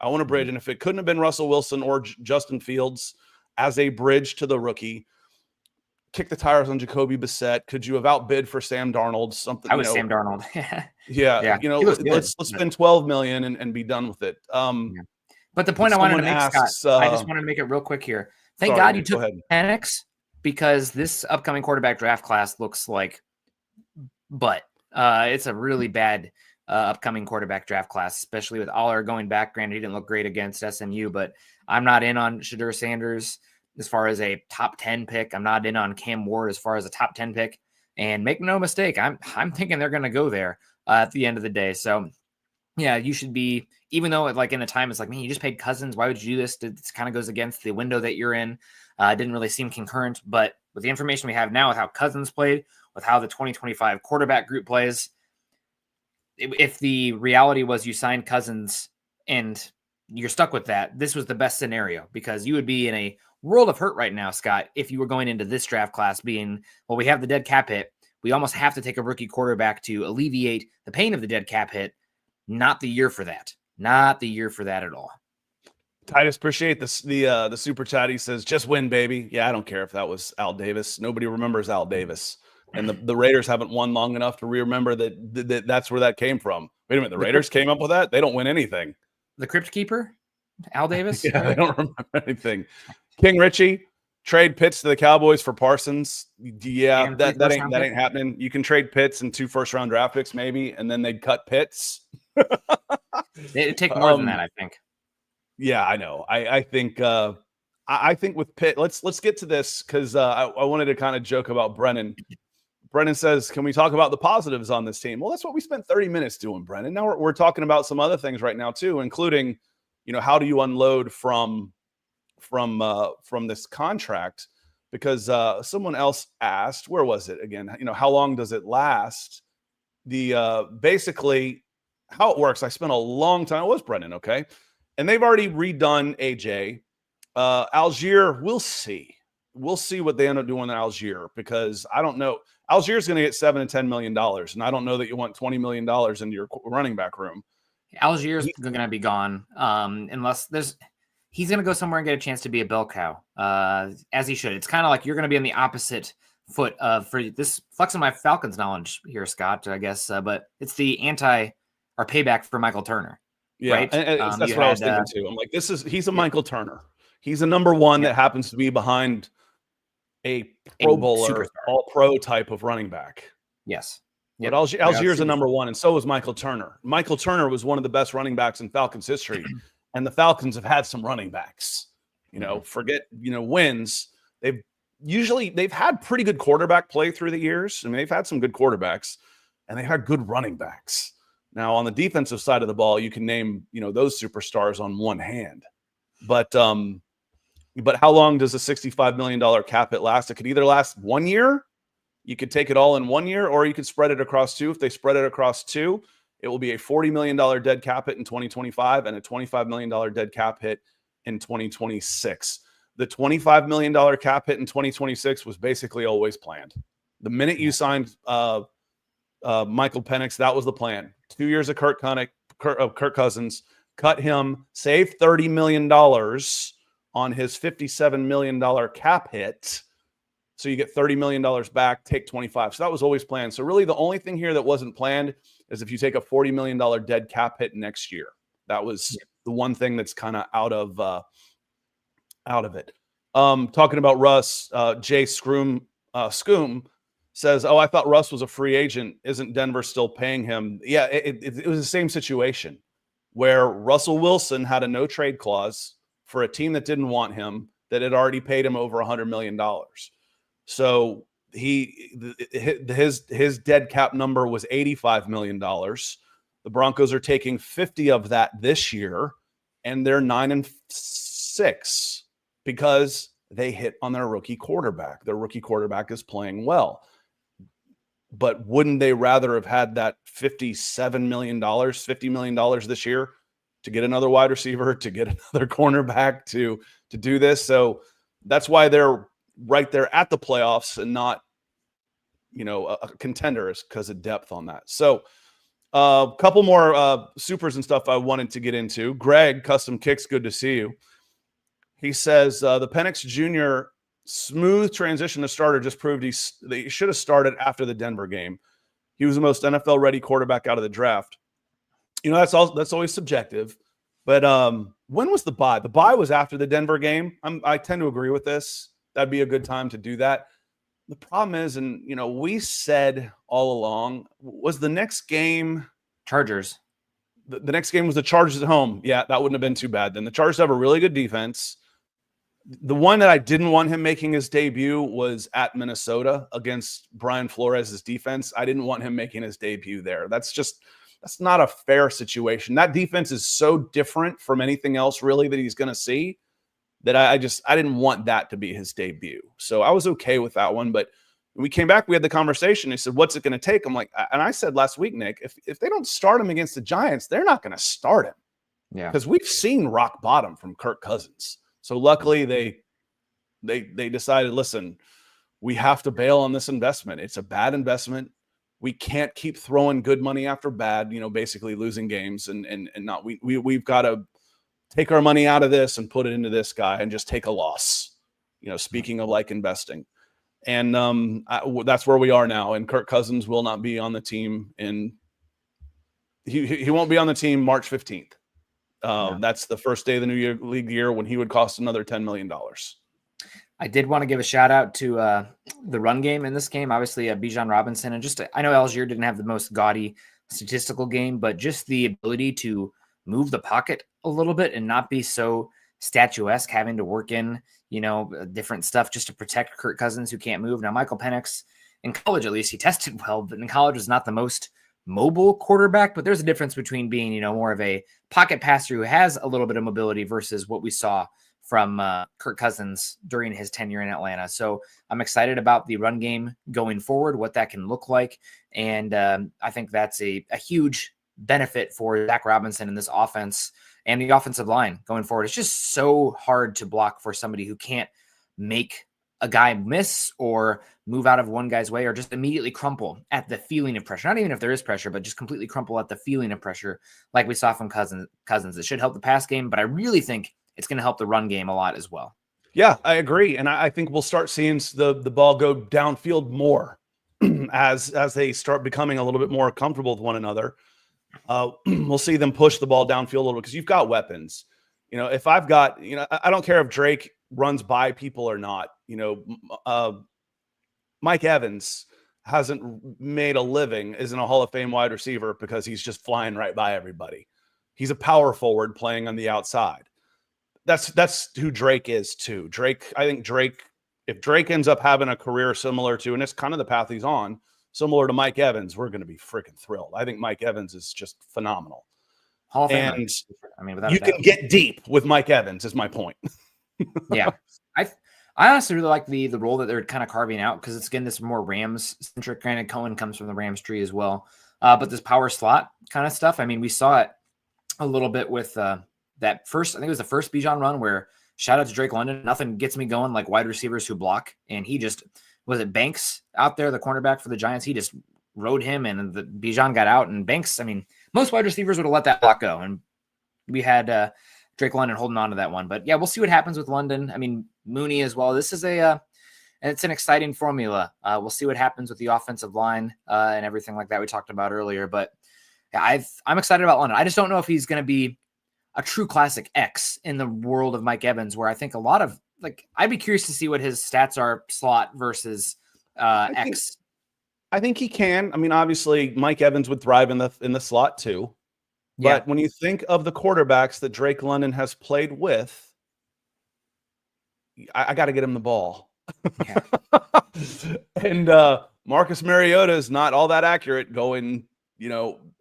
I want a bridge. And if it couldn't have been Russell Wilson or Justin Fields as a bridge to the rookie, kick the tires on Jacoby Brissett. Could you have outbid for Sam Darnold? Something. I was Sam Darnold. yeah. Let's spend $12 million and be done with it. But the point I wanted to make, Scott, I just want to make it real quick here. Thank God you took Penix, because this upcoming quarterback draft class looks like it's a really bad upcoming quarterback draft class, especially with Aller going back. Granted, he didn't look great against SMU, but I'm not in on Shadur Sanders as far as a top 10 pick. I'm not in on Cam Ward as far as a top 10 pick. And make no mistake, I'm thinking they're going to go there at the end of the day. So, yeah, you should be, even though like in the time it's like, man, you just paid Cousins. Why would you do this? This kind of goes against the window that you're in. It didn't really seem concurrent. But with the information we have now, with how Cousins played, with how the 2025 quarterback group plays, if the reality was you signed Cousins and you're stuck with that, this was the best scenario, because you would be in a world of hurt right now, Scott, if you were going into this draft class being, well, we have the dead cap hit. We almost have to take a rookie quarterback to alleviate the pain of the dead cap hit. Not the year for that. Not the year for that at all. Titus, appreciate this. The super chat. He says, just win, baby. Yeah, I don't care if that was Al Davis. Nobody remembers Al Davis. And the Raiders haven't won long enough to remember that's where that came from. Wait a minute. The Raiders came up with that? They don't win anything. The Crypt Keeper? Al Davis? Yeah, they don't remember anything. King Richie, trade Pitts to the Cowboys for Parsons. Yeah, that ain't happening. You can trade Pitts and 2 first-round draft picks maybe, and then they'd cut Pitts. It'd take more than that, I think. Yeah, I know. I think with Pitt, let's get to this, because I wanted to kind of joke about Brennan. Brennan says, can we talk about the positives on this team? Well, that's what we spent 30 minutes doing, Brennan. Now we're talking about some other things right now too, including, how do you unload from this contract? Because someone else asked, where was it again? How long does it last? Basically how it works. I spent a long time. It was Brennan. Okay. And they've already redone AJ. Algier, we'll see. We'll see what they end up doing in Algier, because I don't know. Algier is going to get $7 to $10 million, and I don't know that you want $20 million in your running back room. Algier is going to be gone unless he's going to go somewhere and get a chance to be a bell cow, as he should. It's kind of like you're going to be on the opposite foot for this, flexing my Falcons knowledge here, Scott, I guess, but it's the or payback for Michael Turner. Yeah, right? And that's what I was thinking too. I'm like, he's a Michael Turner. He's a number one that happens to be behind a Pro Bowler, all-pro type of running back. Yes. But Algier's a number one, and so is Michael Turner. Michael Turner was one of the best running backs in Falcons history, and the Falcons have had some running backs. Forget wins. They've had pretty good quarterback play through the years. I mean, they've had some good quarterbacks, and they had good running backs. Now, on the defensive side of the ball, you can name those superstars on one hand, but how long does a $65 million cap hit last? It could either last 1 year. You could take it all in 1 year, or you could spread it across 2. If they spread it across 2, it will be a $40 million dead cap hit in 2025 and a $25 million dead cap hit in 2026. The $25 million cap hit in 2026 was basically always planned. The minute you signed Michael Penix, that was the plan. 2 years of Kirk Cousins, cut him, save $30 million on his $57 million cap hit. So you get $30 million back, take 25. So that was always planned. So really the only thing here that wasn't planned is if you take a $40 million dead cap hit next year. That was the one thing that's kind of out of it. Talking about Russ, Jay Scroom says, I thought Russ was a free agent. Isn't Denver still paying him? Yeah, it was the same situation where Russell Wilson had a no trade clause for a team that didn't want him, that had already paid him over $100 million. So his dead cap number was $85 million. The Broncos are taking 50 of that this year, and they're 9-6 because they hit on their rookie quarterback. Their rookie quarterback is playing well. but wouldn't they rather have had that $57 million, $50 million this year to get another wide receiver, to get another cornerback, to do this? So that's why they're right there at the playoffs and not, a contender, is because of depth on that. So a couple more supers and stuff I wanted to get into. Greg, Custom Kicks, good to see you. He says the Penix Jr. smooth transition to starter just proved that he should have started after the Denver game. He was the most NFL-ready quarterback out of the draft. That's always subjective. But when was the bye? The bye was after the Denver game. I tend to agree with this. That'd be a good time to do that. The problem is, and we said all along, was the next game Chargers. The next game was the Chargers at home. Yeah, that wouldn't have been too bad. Then the Chargers have a really good defense. The one that I didn't want him making his debut was at Minnesota against Brian Flores' defense. I didn't want him making his debut there. That's not a fair situation. That defense is so different from anything else really that he's going to see that I didn't want that to be his debut. So I was okay with that one. But when we came back, we had the conversation. He said, what's it going to take? I'm like, and I said last week, Nick, if they don't start him against the Giants, they're not going to start him. Yeah. Because we've seen rock bottom from Kirk Cousins. So luckily they decided, listen, we have to bail on this investment. It's a bad investment. We can't keep throwing good money after bad, basically losing games and not, we've got to take our money out of this and put it into this guy and just take a loss, speaking of like investing. And that's where we are now. And Kirk Cousins will not be on the team he won't be on the team March 15th. That's the first day of the new league year when he would cost another $10 million. I did want to give a shout out to the run game in this game. Obviously, Bijan Robinson, and I know Algier didn't have the most gaudy statistical game, but just the ability to move the pocket a little bit and not be so statuesque, having to work in, different stuff just to protect Kirk Cousins, who can't move. Now, Michael Penix, in college at least, he tested well, but in college was not the most mobile quarterback. But there's a difference between being, more of a pocket passer who has a little bit of mobility versus what we saw from Kirk Cousins during his tenure in Atlanta. So I'm excited about the run game going forward, what that can look like. And I think that's a huge benefit for Zach Robinson in this offense and the offensive line going forward. It's just so hard to block for somebody who can't make a guy miss or move out of one guy's way or just immediately crumple at the feeling of pressure. Not even if there is pressure, but just completely crumple at the feeling of pressure like we saw from Cousins. It should help the pass game, but I really think it's going to help the run game a lot as well. Yeah, I agree. And I think we'll start seeing the ball go downfield more as they start becoming a little bit more comfortable with one another. We'll see them push the ball downfield a little because you've got weapons. If I've got, I don't care if Drake runs by people or not. Mike Evans hasn't made a living, isn't a Hall of Fame wide receiver because he's just flying right by everybody. He's a power forward playing on the outside. That's who Drake is too. I think if Drake ends up having a career similar to, and it's kind of the path he's on, similar to Mike Evans, we're going to be freaking thrilled. I think Mike Evans is just phenomenal. Hall of Fame. And you can get deep with Mike Evans is my point. Yeah. I honestly really like the role that they're kind of carving out because it's, again, this more Rams-centric kind of. Cohen comes from the Rams tree as well. But this power slot kind of stuff, we saw it a little bit with that first, I think it was the first Bijan run where, shout out to Drake London, nothing gets me going like wide receivers who block. And he just, was it Banks out there, the cornerback for the Giants? He just rode him and the Bijan got out. And Banks, most wide receivers would have let that block go. And we had Drake London holding on to that one. But yeah, we'll see what happens with London. Mooney as well. This is it's an exciting formula. We'll see what happens with the offensive line and everything like that we talked about earlier. But yeah, I'm excited about London. I just don't know if he's going to be a true classic X in the world of Mike Evans, where I think a lot of, I'd be curious to see what his stats are slot versus X. I think he can. Obviously Mike Evans would thrive in the slot too. But when you think of the quarterbacks that Drake London has played with, I got to get him the ball. Yeah. And Marcus Mariota is not all that accurate going,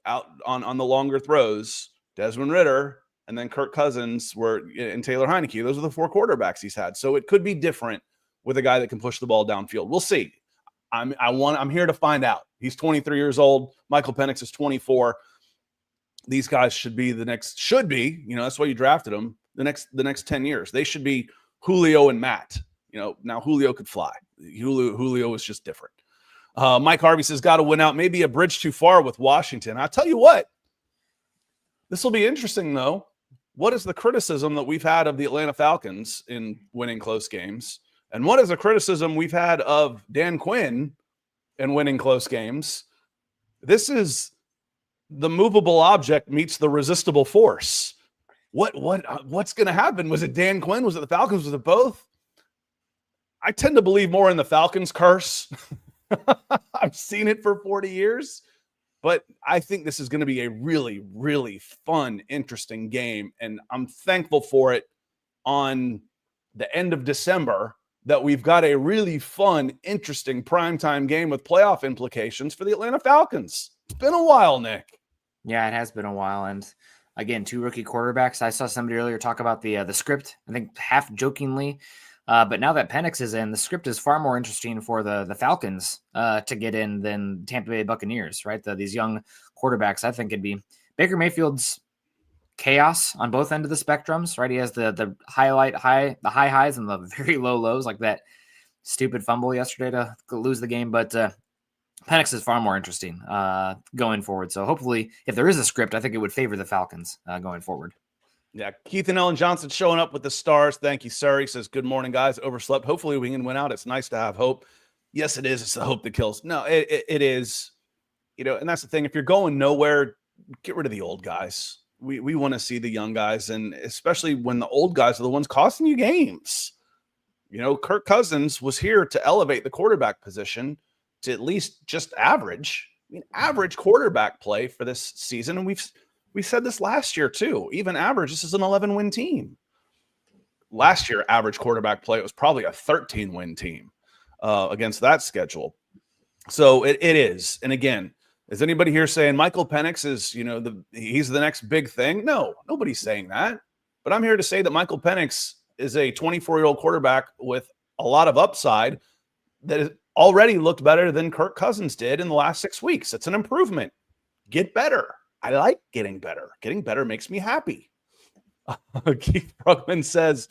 out on the longer throws. Desmond Ridder and then Kirk Cousins and Taylor Heineke. Those are the four quarterbacks he's had. So it could be different with a guy that can push the ball downfield. We'll see. I'm here to find out. He's 23 years old. Michael Penix is 24. These guys should be, that's why you drafted them. The next 10 years, they should be Julio and Matt. Now Julio could fly. Julio is just different. Mike Harvey says, got to win out. Maybe a bridge too far with Washington. I'll tell you what, this will be interesting though. What is the criticism that we've had of the Atlanta Falcons in winning close games? And what is the criticism we've had of Dan Quinn in winning close games? This is the movable object meets the resistible force. What's going to happen? Was it Dan Quinn? Was it the Falcons? Was it both? I tend to believe more in the Falcons curse. I've seen it for 40 years. But I think this is going to be a really, really fun, interesting game. And I'm thankful for it on the end of December that we've got a really fun, interesting primetime game with playoff implications for the Atlanta Falcons. It's been a while, Nick. Yeah, it has been a while. And again, 2 rookie quarterbacks. I saw somebody earlier talk about the script, I think half jokingly. But now that Penix is in, the script is far more interesting for the Falcons to get in than Tampa Bay Buccaneers, right? These young quarterbacks, I think it'd be Baker Mayfield's chaos on both ends of the spectrums, right? He has the high highs and the very low lows, like that stupid fumble yesterday to lose the game. But Penix is far more interesting going forward. So hopefully, if there is a script, I think it would favor the Falcons going forward. Yeah, Keith and Ellen Johnson showing up with the stars. Thank you, sir. He says, good morning, guys. Overslept. Hopefully we can win out. It's nice to have hope. Yes, it is. It's the hope that kills. No, it is. And that's the thing. If you're going nowhere, get rid of the old guys. We want to see the young guys, and especially when the old guys are the ones costing you games. Kirk Cousins was here to elevate the quarterback position to at least just average. Average quarterback play for this season. And we said this last year too. Even average, this is an 11-win team. Last year, average quarterback play, it was probably a 13-win team against that schedule. So it is. And again, is anybody here saying Michael Penix is, he's the next big thing? No, nobody's saying that. But I'm here to say that Michael Penix is a 24-year-old quarterback with a lot of upside that has already looked better than Kirk Cousins did in the last 6 weeks. It's an improvement. Get better. I like getting better. Getting better makes me happy. Keith Brugman says,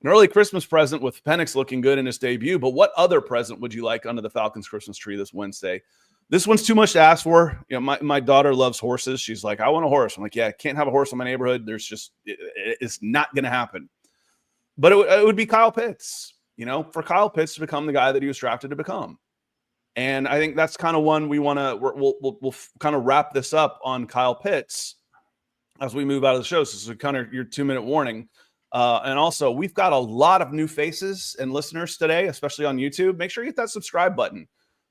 an early Christmas present with Penix looking good in his debut, but what other present would you like under the Falcons Christmas tree this Wednesday? This one's too much to ask for. My daughter loves horses. She's like, I want a horse. I'm like, yeah, I can't have a horse in my neighborhood. It's not going to happen. But it would be Kyle Pitts, for Kyle Pitts to become the guy that he was drafted to become. And I think that's kind of one we'll kind of wrap this up on Kyle Pitts as we move out of the show. So this is kind of your 2-minute warning. And also, we've got a lot of new faces and listeners today, especially on YouTube. Make sure you hit that subscribe button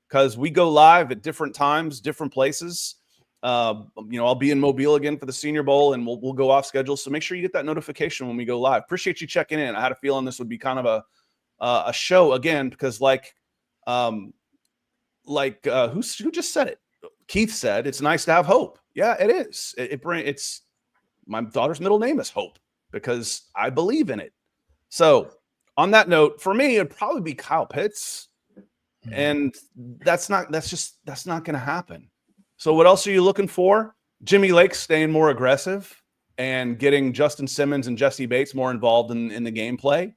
because we go live at different times, different places. I'll be in Mobile again for the Senior Bowl, and we'll go off schedule. So make sure you get that notification when we go live. Appreciate you checking in. I had a feeling this would be kind of a show again because who just said it? Keith said it's nice to have hope. Yeah, it is. It's my daughter's middle name is Hope because I believe in it. So on that note, for me, it'd probably be Kyle Pitts, and that's not going to happen. So what else are you looking for? Jimmy Lake staying more aggressive and getting Justin Simmons and Jesse Bates more involved in the gameplay.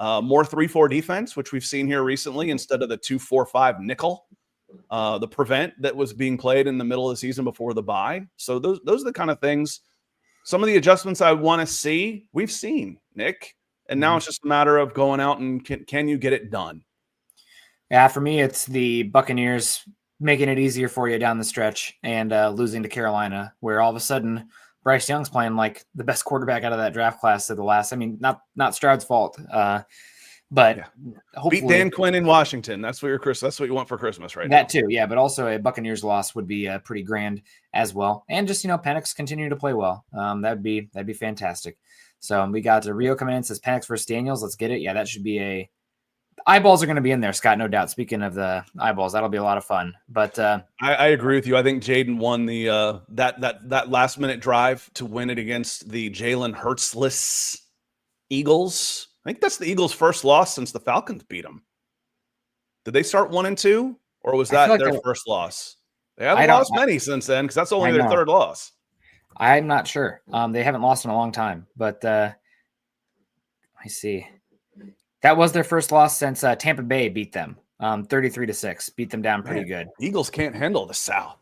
More 3-4 defense, which we've seen here recently instead of the 2-4-5 nickel. The prevent that was being played in the middle of the season before the bye. So those are the kind of things. Some of the adjustments I want to see, we've seen, Nick. And now it's just a matter of going out and can you get it done? Yeah, for me, it's the Buccaneers making it easier for you down the stretch and losing to Carolina, where all of a sudden Bryce Young's playing like the best quarterback out of that draft class of the last. I mean, not Stroud's fault, but yeah. Hopefully beat Dan Quinn in Washington. That's what you want for Christmas, right? That now. Too, yeah. But also a Buccaneers loss would be pretty grand as well, and just Penix continuing to play well. That'd be fantastic. So we got Rio coming in, says Penix versus Daniels. Let's get it. Yeah, that should be eyeballs are going to be in there, Scott, no doubt. Speaking of the eyeballs, that'll be a lot of fun. But I agree with you. I think Jaden won the that last minute drive to win it against the Jalen Hurts-less Eagles. I think that's the Eagles' first loss since the Falcons beat them. Did they start 1-2, or was I feel that like their they- first loss? They I haven't don't- lost many since then, because that's only I their know. third loss. I'm not sure. They haven't lost in a long time, but I see. That was their first loss since Tampa Bay beat them 33-6. Beat them down pretty good. Eagles can't handle the South.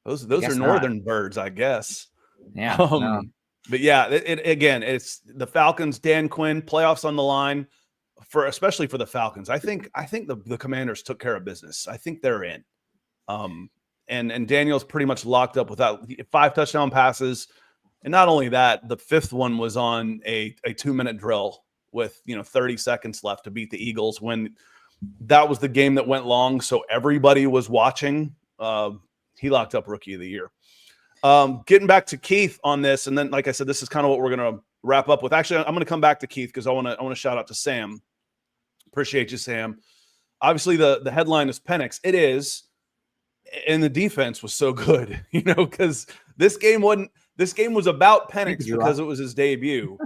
Those Guess are not. northern birds, I guess. Yeah. No. But yeah, again, it's the Falcons, Dan Quinn, playoffs on the line especially for the Falcons. I think the Commanders took care of business. I think they're in. And Daniel's pretty much locked up without 5 touchdown passes. And not only that, the 5th one was on a 2-minute drill with 30 seconds left to beat the Eagles when that was the game that went long. So everybody was watching. He locked up Rookie of the Year. Getting back to Keith on this, and then like I said, this is kind of what we're gonna wrap up with. Actually, I'm gonna come back to Keith because I want to shout out to Sam. Appreciate you, Sam. Obviously, the headline is Penix. It is, and the defense was so good, because this game was about Penix because it was his debut,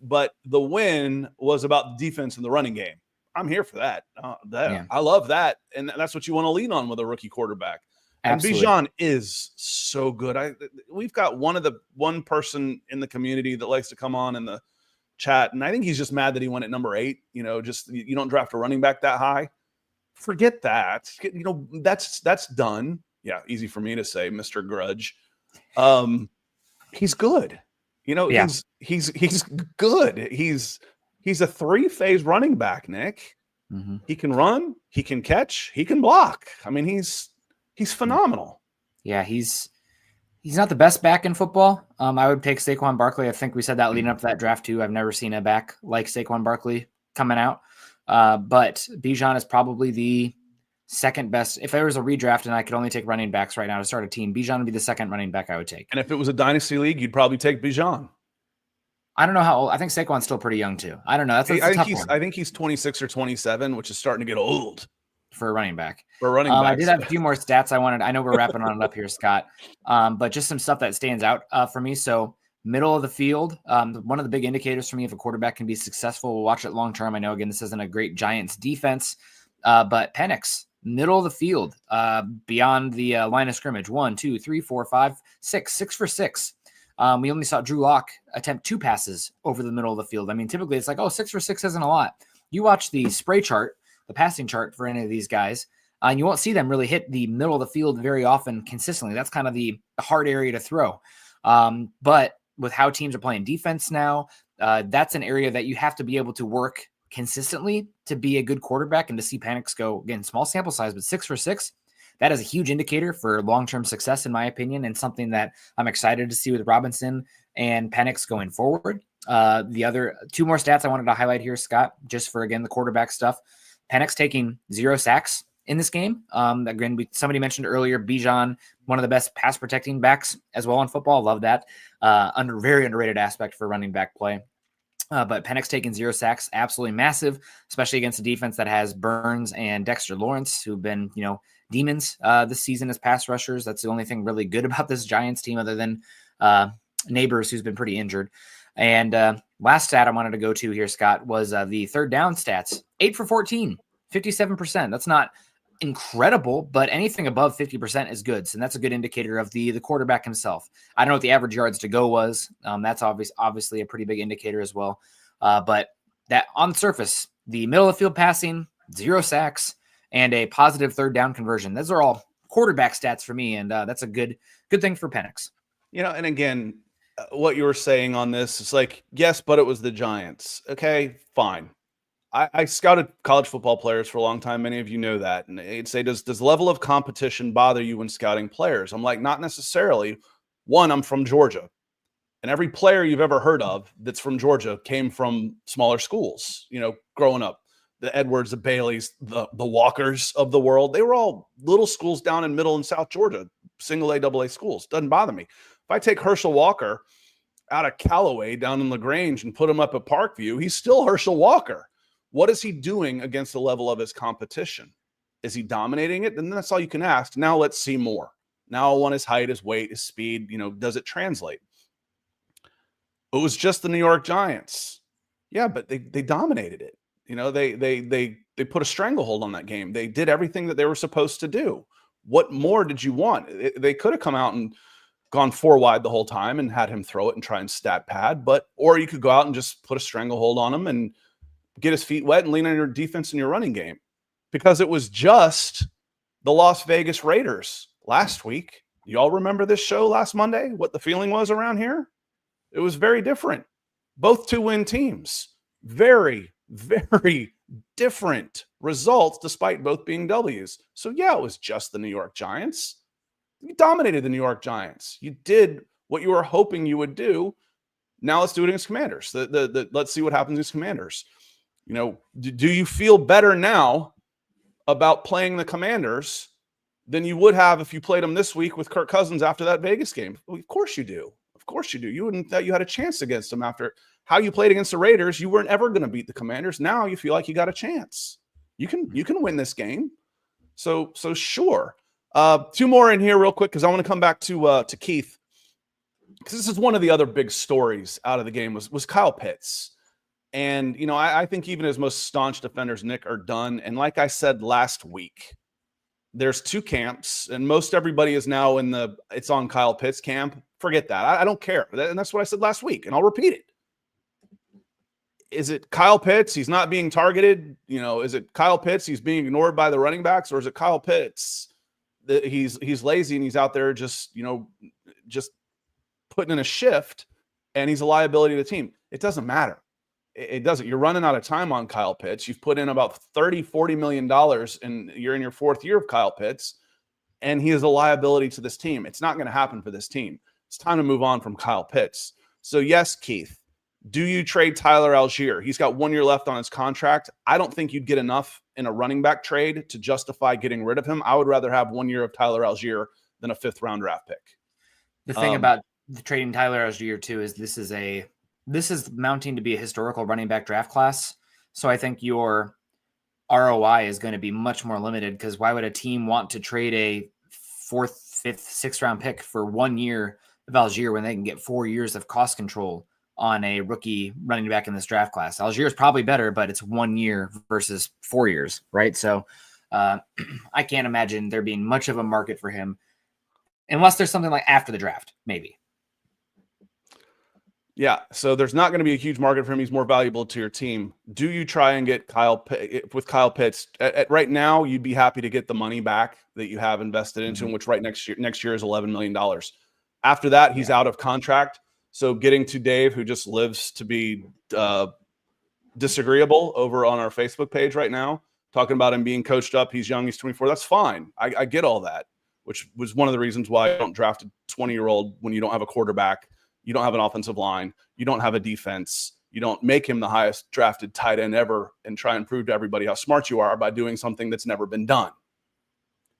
but the win was about the defense and the running game. I'm here for that. I love that, and that's what you want to lean on with a rookie quarterback. Absolutely. And Bijan is so good. We've got one person in the community that likes to come on in the chat, and I think he's just mad that he went at number 8. Just you don't draft a running back that high. Forget that. That's done. Yeah, easy for me to say, Mr. Grudge. He's good. He's good. He's a 3-phase running back, Nick. Mm-hmm. He can run, he can catch, he can block. I mean, he's phenomenal. Yeah, he's not the best back in football. I would pick Saquon Barkley. I think we said that leading up to that draft too. I've never seen a back like Saquon Barkley coming out. But Bijan is probably the second best. If there was a redraft and I could only take running backs right now to start a team, Bijan would be the second running back I would take. And if it was a dynasty league, you'd probably take Bijan. I don't know how old. I think Saquon's still pretty young too. I don't know. I think he's 26 or 27, which is starting to get old for a running back. I did have a few more stats I know we're wrapping on it up here, Scott. But just some stuff that stands out for me. So middle of the field, one of the big indicators for me if a quarterback can be successful. We'll watch it long term. I know, again, this isn't a great Giants defense, but Penix, middle of the field, beyond the line of scrimmage. 1, 2, 3, 4, 5, 6 for 6. We only saw Drew Lock attempt 2 passes over the middle of the field. I mean, typically it's like, 6 for 6 isn't a lot. You watch the spray chart, the passing chart for any of these guys, and you won't see them really hit the middle of the field very often consistently. That's kind of the hard area to throw. But with how teams are playing defense now, that's an area that you have to be able to work consistently to be a good quarterback and to see Penix go, again, small sample size, but 6 for 6. That is a huge indicator for long-term success, in my opinion, and something that I'm excited to see with Robinson and Penix going forward. The other 2 more stats I wanted to highlight here, Scott, just for, again, the quarterback stuff. Penix taking 0 sacks in this game. Again, somebody mentioned earlier, Bijan, one of the best pass protecting backs as well in football. Love that. Very underrated aspect for running back play. But Penix taking 0 sacks, absolutely massive, especially against a defense that has Burns and Dexter Lawrence, who've been, demons this season as pass rushers. That's the only thing really good about this Giants team, other than Neighbors, who's been pretty injured. And last stat I wanted to go to here, Scott, was the third down stats. 8 for 14, 57%. That's not incredible, but anything above 50% is good. So that's a good indicator of the quarterback himself. I don't know what the average yards to go was. That's obviously a pretty big indicator as well. But that on the surface, the middle of the field passing, 0 sacks, and a positive third down conversion. Those are all quarterback stats for me, and that's a good thing for Penix. And again, what you were saying on this is like, yes, but it was the Giants. Okay, fine. I scouted college football players for a long time. Many of you know that. And they'd say, does level of competition bother you when scouting players? I'm like, not necessarily. One, I'm from Georgia. And every player you've ever heard of that's from Georgia came from smaller schools, growing up. The Edwards, the Baileys, the Walkers of the world. They were all little schools down in middle and South Georgia, single A, double A schools. Doesn't bother me. If I take Herschel Walker out of Callaway down in LaGrange and put him up at Parkview, he's still Herschel Walker. What is he doing against the level of his competition? Is he dominating it? Then that's all you can ask. Now let's see more. Now I want his height, his weight, his speed. Does it translate? It was just the New York Giants. Yeah, but they dominated it. They put a stranglehold on that game. They did everything that they were supposed to do. What more did you want? They could have come out and gone 4 wide the whole time and had him throw it and try and stat pad, or you could go out and just put a stranglehold on him and get his feet wet and lean on your defense and your running game, because it was just the Las Vegas Raiders last week. You all remember this show last Monday? What the feeling was around here? It was very different. Both 2-win teams. Very, very different results despite both being W's. So yeah, it was just the New York Giants. You dominated the New York Giants. You did what you were hoping you would do. Now let's do it against Commanders. Let's see what happens against Commanders. Do you feel better now about playing the Commanders than you would have if you played them this week with Kirk Cousins after that Vegas game? Well, of course you do. Of course you do. You wouldn't thought you had a chance against them after how you played against the Raiders. You weren't ever going to beat the Commanders. Now you feel like you got a chance. You can win this game. So sure. 2 more in here real quick, because I want to come back to Keith, because this is one of the other big stories out of the game was Kyle Pitts. And, I think even his most staunch defenders, Nick, are done. And like I said last week, there's 2 camps, and most everybody is now in it's on Kyle Pitts camp. Forget that. I don't care. And that's what I said last week, and I'll repeat it. Is it Kyle Pitts? He's not being targeted. Is it Kyle Pitts? He's being ignored by the running backs, or is it Kyle Pitts that he's lazy and he's out there just putting in a shift, and he's a liability to the team? It doesn't matter. It doesn't. You're running out of time on Kyle Pitts. You've put in about $30-40 million, and you're in your 4th year of Kyle Pitts, and he is a liability to this team. It's not going to happen for this team. It's time to move on from Kyle Pitts. So yes, Keith, do you trade Tyler Algier? He's got 1 year left on his contract. I don't think you'd get enough in a running back trade to justify getting rid of him. I would rather have 1 year of Tyler Algier than a 5th round draft pick. The thing about the trading Tyler Algier too is this is mounting to be a historical running back draft class. So I think your ROI is going to be much more limited, because why would a team want to trade a 4th, 5th, 6th round pick for 1 year of Algier when they can get 4 years of cost control on a rookie running back in this draft class? Algier is probably better, but it's 1 year versus 4 years, right? So I can't imagine there being much of a market for him unless there's something like after the draft, maybe. Yeah, so there's not going to be a huge market for him. He's more valuable to your team. Do you try and get Kyle Pitts? At right now, you'd be happy to get the money back that you have invested into him, which next year is $11 million. After that, he's out of contract. So getting to Dave, who just lives to be disagreeable over on our Facebook page right now, talking about him being coached up. He's young. He's 24. That's fine. I get all that, which was one of the reasons why I don't draft a 20-year-old when you don't have a quarterback. You don't have an offensive line. You don't have a defense. You don't make him the highest drafted tight end ever and try and prove to everybody how smart you are by doing something that's never been done.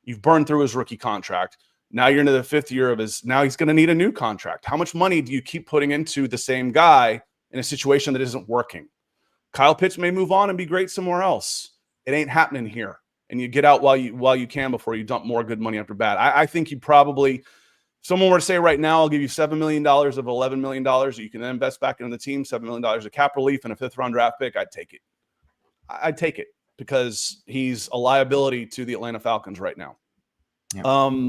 You've burned through his rookie contract. Now you're into the 5th year of now he's going to need a new contract. How much money do you keep putting into the same guy in a situation that isn't working? Kyle Pitts may move on and be great somewhere else. It ain't happening here. And you get out while you can before you dump more good money after bad. I think you probably, if someone were to say right now, I'll give you $7 million of $11 million that you can then invest back into the team, $7 million of cap relief and a 5th round draft pick, I'd take it. I'd take it because he's a liability to the Atlanta Falcons right now. Yeah.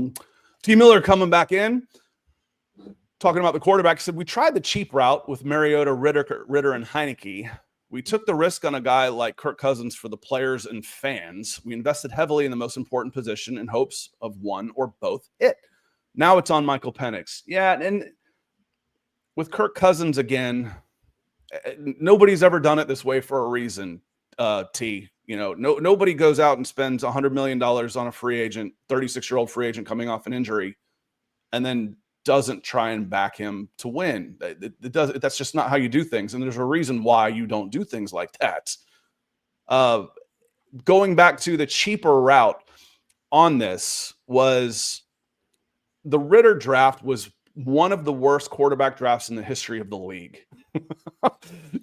T. Miller coming back in, talking about the quarterback, said, we tried the cheap route with Mariota, Ritter, and Heineke. We took the risk on a guy like Kirk Cousins for the players and fans. We invested heavily in the most important position in hopes of one or both hit. Now it's on Michael Penix. Yeah, and with Kirk Cousins again, nobody's ever done it this way for a reason, T. Nobody goes out and spends $100 million on a free agent, 36-year-old free agent coming off an injury, and then doesn't try and back him to win. That's just not how you do things. And there's a reason why you don't do things like that. Going back to the cheaper route on this was the Ritter draft was one of the worst quarterback drafts in the history of the league.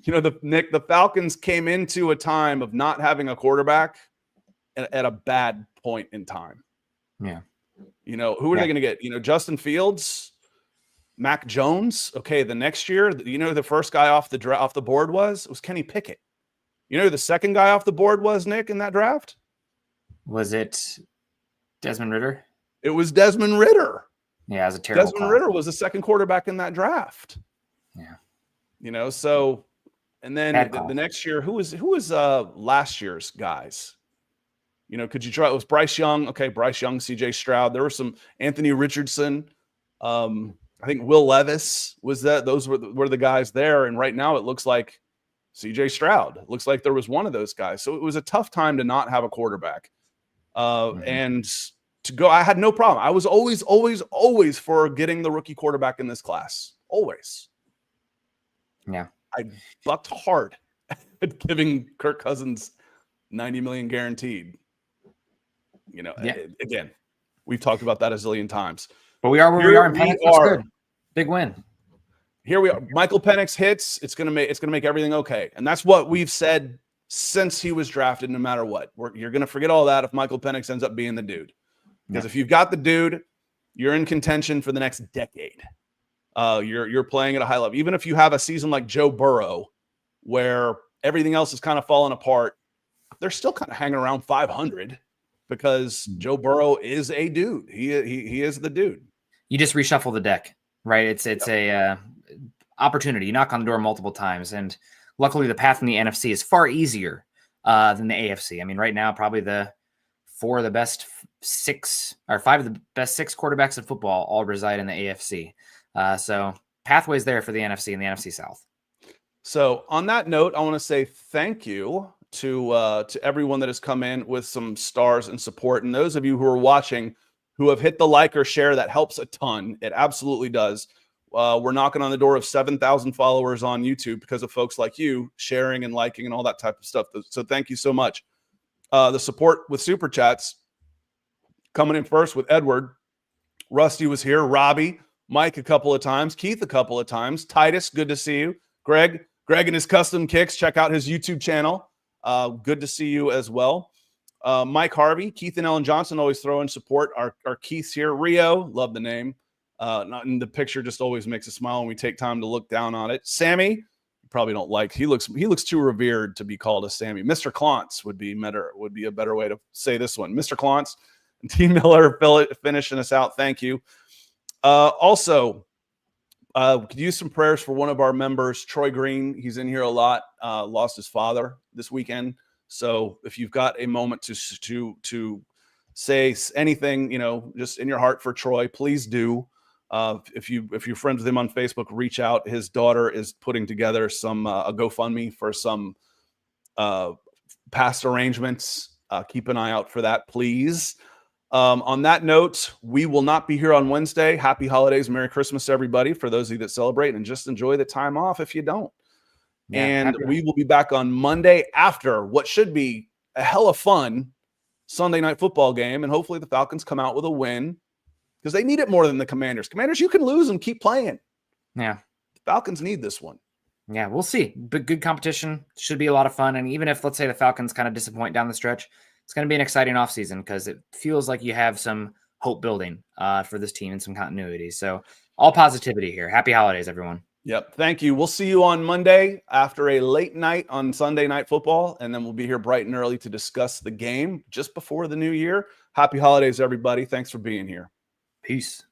The Falcons came into a time of not having a quarterback at a bad point in time. Yeah. Who are they going to get? Justin Fields, Mac Jones. Okay, the next year, the first guy off the board was Kenny Pickett. You know who the second guy off the board was, Nick, in that draft? Was it Desmond Ridder? It was Desmond Ridder. Yeah, it was a terrible Desmond class. Ridder was the second quarterback in that draft. Yeah. You know, so and then the next year, who was last year's guys? You know, could you try? It was Bryce Young. Okay, Bryce Young, CJ Stroud. There were some Anthony Richardson. I think Will Levis was that. Those were the guys there. And right now it looks like CJ Stroud. It looks like there was one of those guys. So it was a tough time to not have a quarterback. And to go, I had no problem. I was always for getting the rookie quarterback in this class. Always. Yeah. I bucked hard at giving Kirk Cousins $90 million guaranteed. You know, again, we've talked about that a zillion times. But we are where we are in Penix. That's good. Big win. Here we are. Michael Penix hits. It's gonna make everything okay. And that's what we've said since he was drafted, no matter what. You're gonna forget all that if Michael Penix ends up being the dude. Because if you've got the dude, you're in contention for the next decade. You're playing at a high level. Even if you have a season like Joe Burrow, where everything else is kind of falling apart, they're still kind of hanging around 500 because Joe Burrow is a dude. He is the dude. You just reshuffle the deck, right? It's a opportunity. You knock on the door multiple times, and luckily the path in the NFC is far easier than the AFC. I mean, right now probably five of the best six quarterbacks in football all reside in the AFC. So pathways there for the NFC and the NFC South. So on that note, I want to say thank you to everyone that has come in with some stars and support. And those of you who are watching who have hit the like or share, that helps a ton. It absolutely does. We're knocking on the door of 7,000 followers on YouTube because of folks like you sharing and liking and all that type of stuff. So thank you so much. The support with Super Chats coming in first with Edward. Rusty was here. Robbie, Mike a couple of times. Keith a couple of times. Titus, good to see you. Greg and his custom kicks. Check out his YouTube channel. Good to see you as well. Mike Harvey, Keith and Ellen Johnson always throw in support. Our Keith's here. Rio, love the name. Not in the picture, just always makes a smile when we take time to look down on it. Sammy, you probably don't like. He looks too revered to be called a Sammy. Mr. Klontz would be a better way to say this one. Mr. Klontz and T. Miller finishing us out. Thank you. Also, could use some prayers for one of our members, Troy Green. He's in here a lot. Lost his father this weekend. So if you've got a moment to say anything, you know, just in your heart for Troy, please do. If you're friends with him on Facebook, reach out. His daughter is putting together some a GoFundMe for some past arrangements. Keep an eye out for that, please. On that note, we will not be here on Wednesday. Happy holidays, Merry Christmas, everybody, for those of you that celebrate, and just enjoy the time off if you don't. Yeah, and we will be back on Monday after what should be a hella fun Sunday night football game, and hopefully the Falcons come out with a win because they need it more than the Commanders. Commanders, you can lose and keep playing. Yeah. The Falcons need this one. Yeah, we'll see. But good competition. Should be a lot of fun. And even if, let's say, the Falcons kind of disappoint down the stretch, it's going to be an exciting offseason because it feels like you have some hope building for this team and some continuity. So all positivity here. Happy holidays, everyone. Yep. Thank you. We'll see you on Monday after a late night on Sunday Night Football, and then we'll be here bright and early to discuss the game just before the new year. Happy holidays, everybody. Thanks for being here. Peace.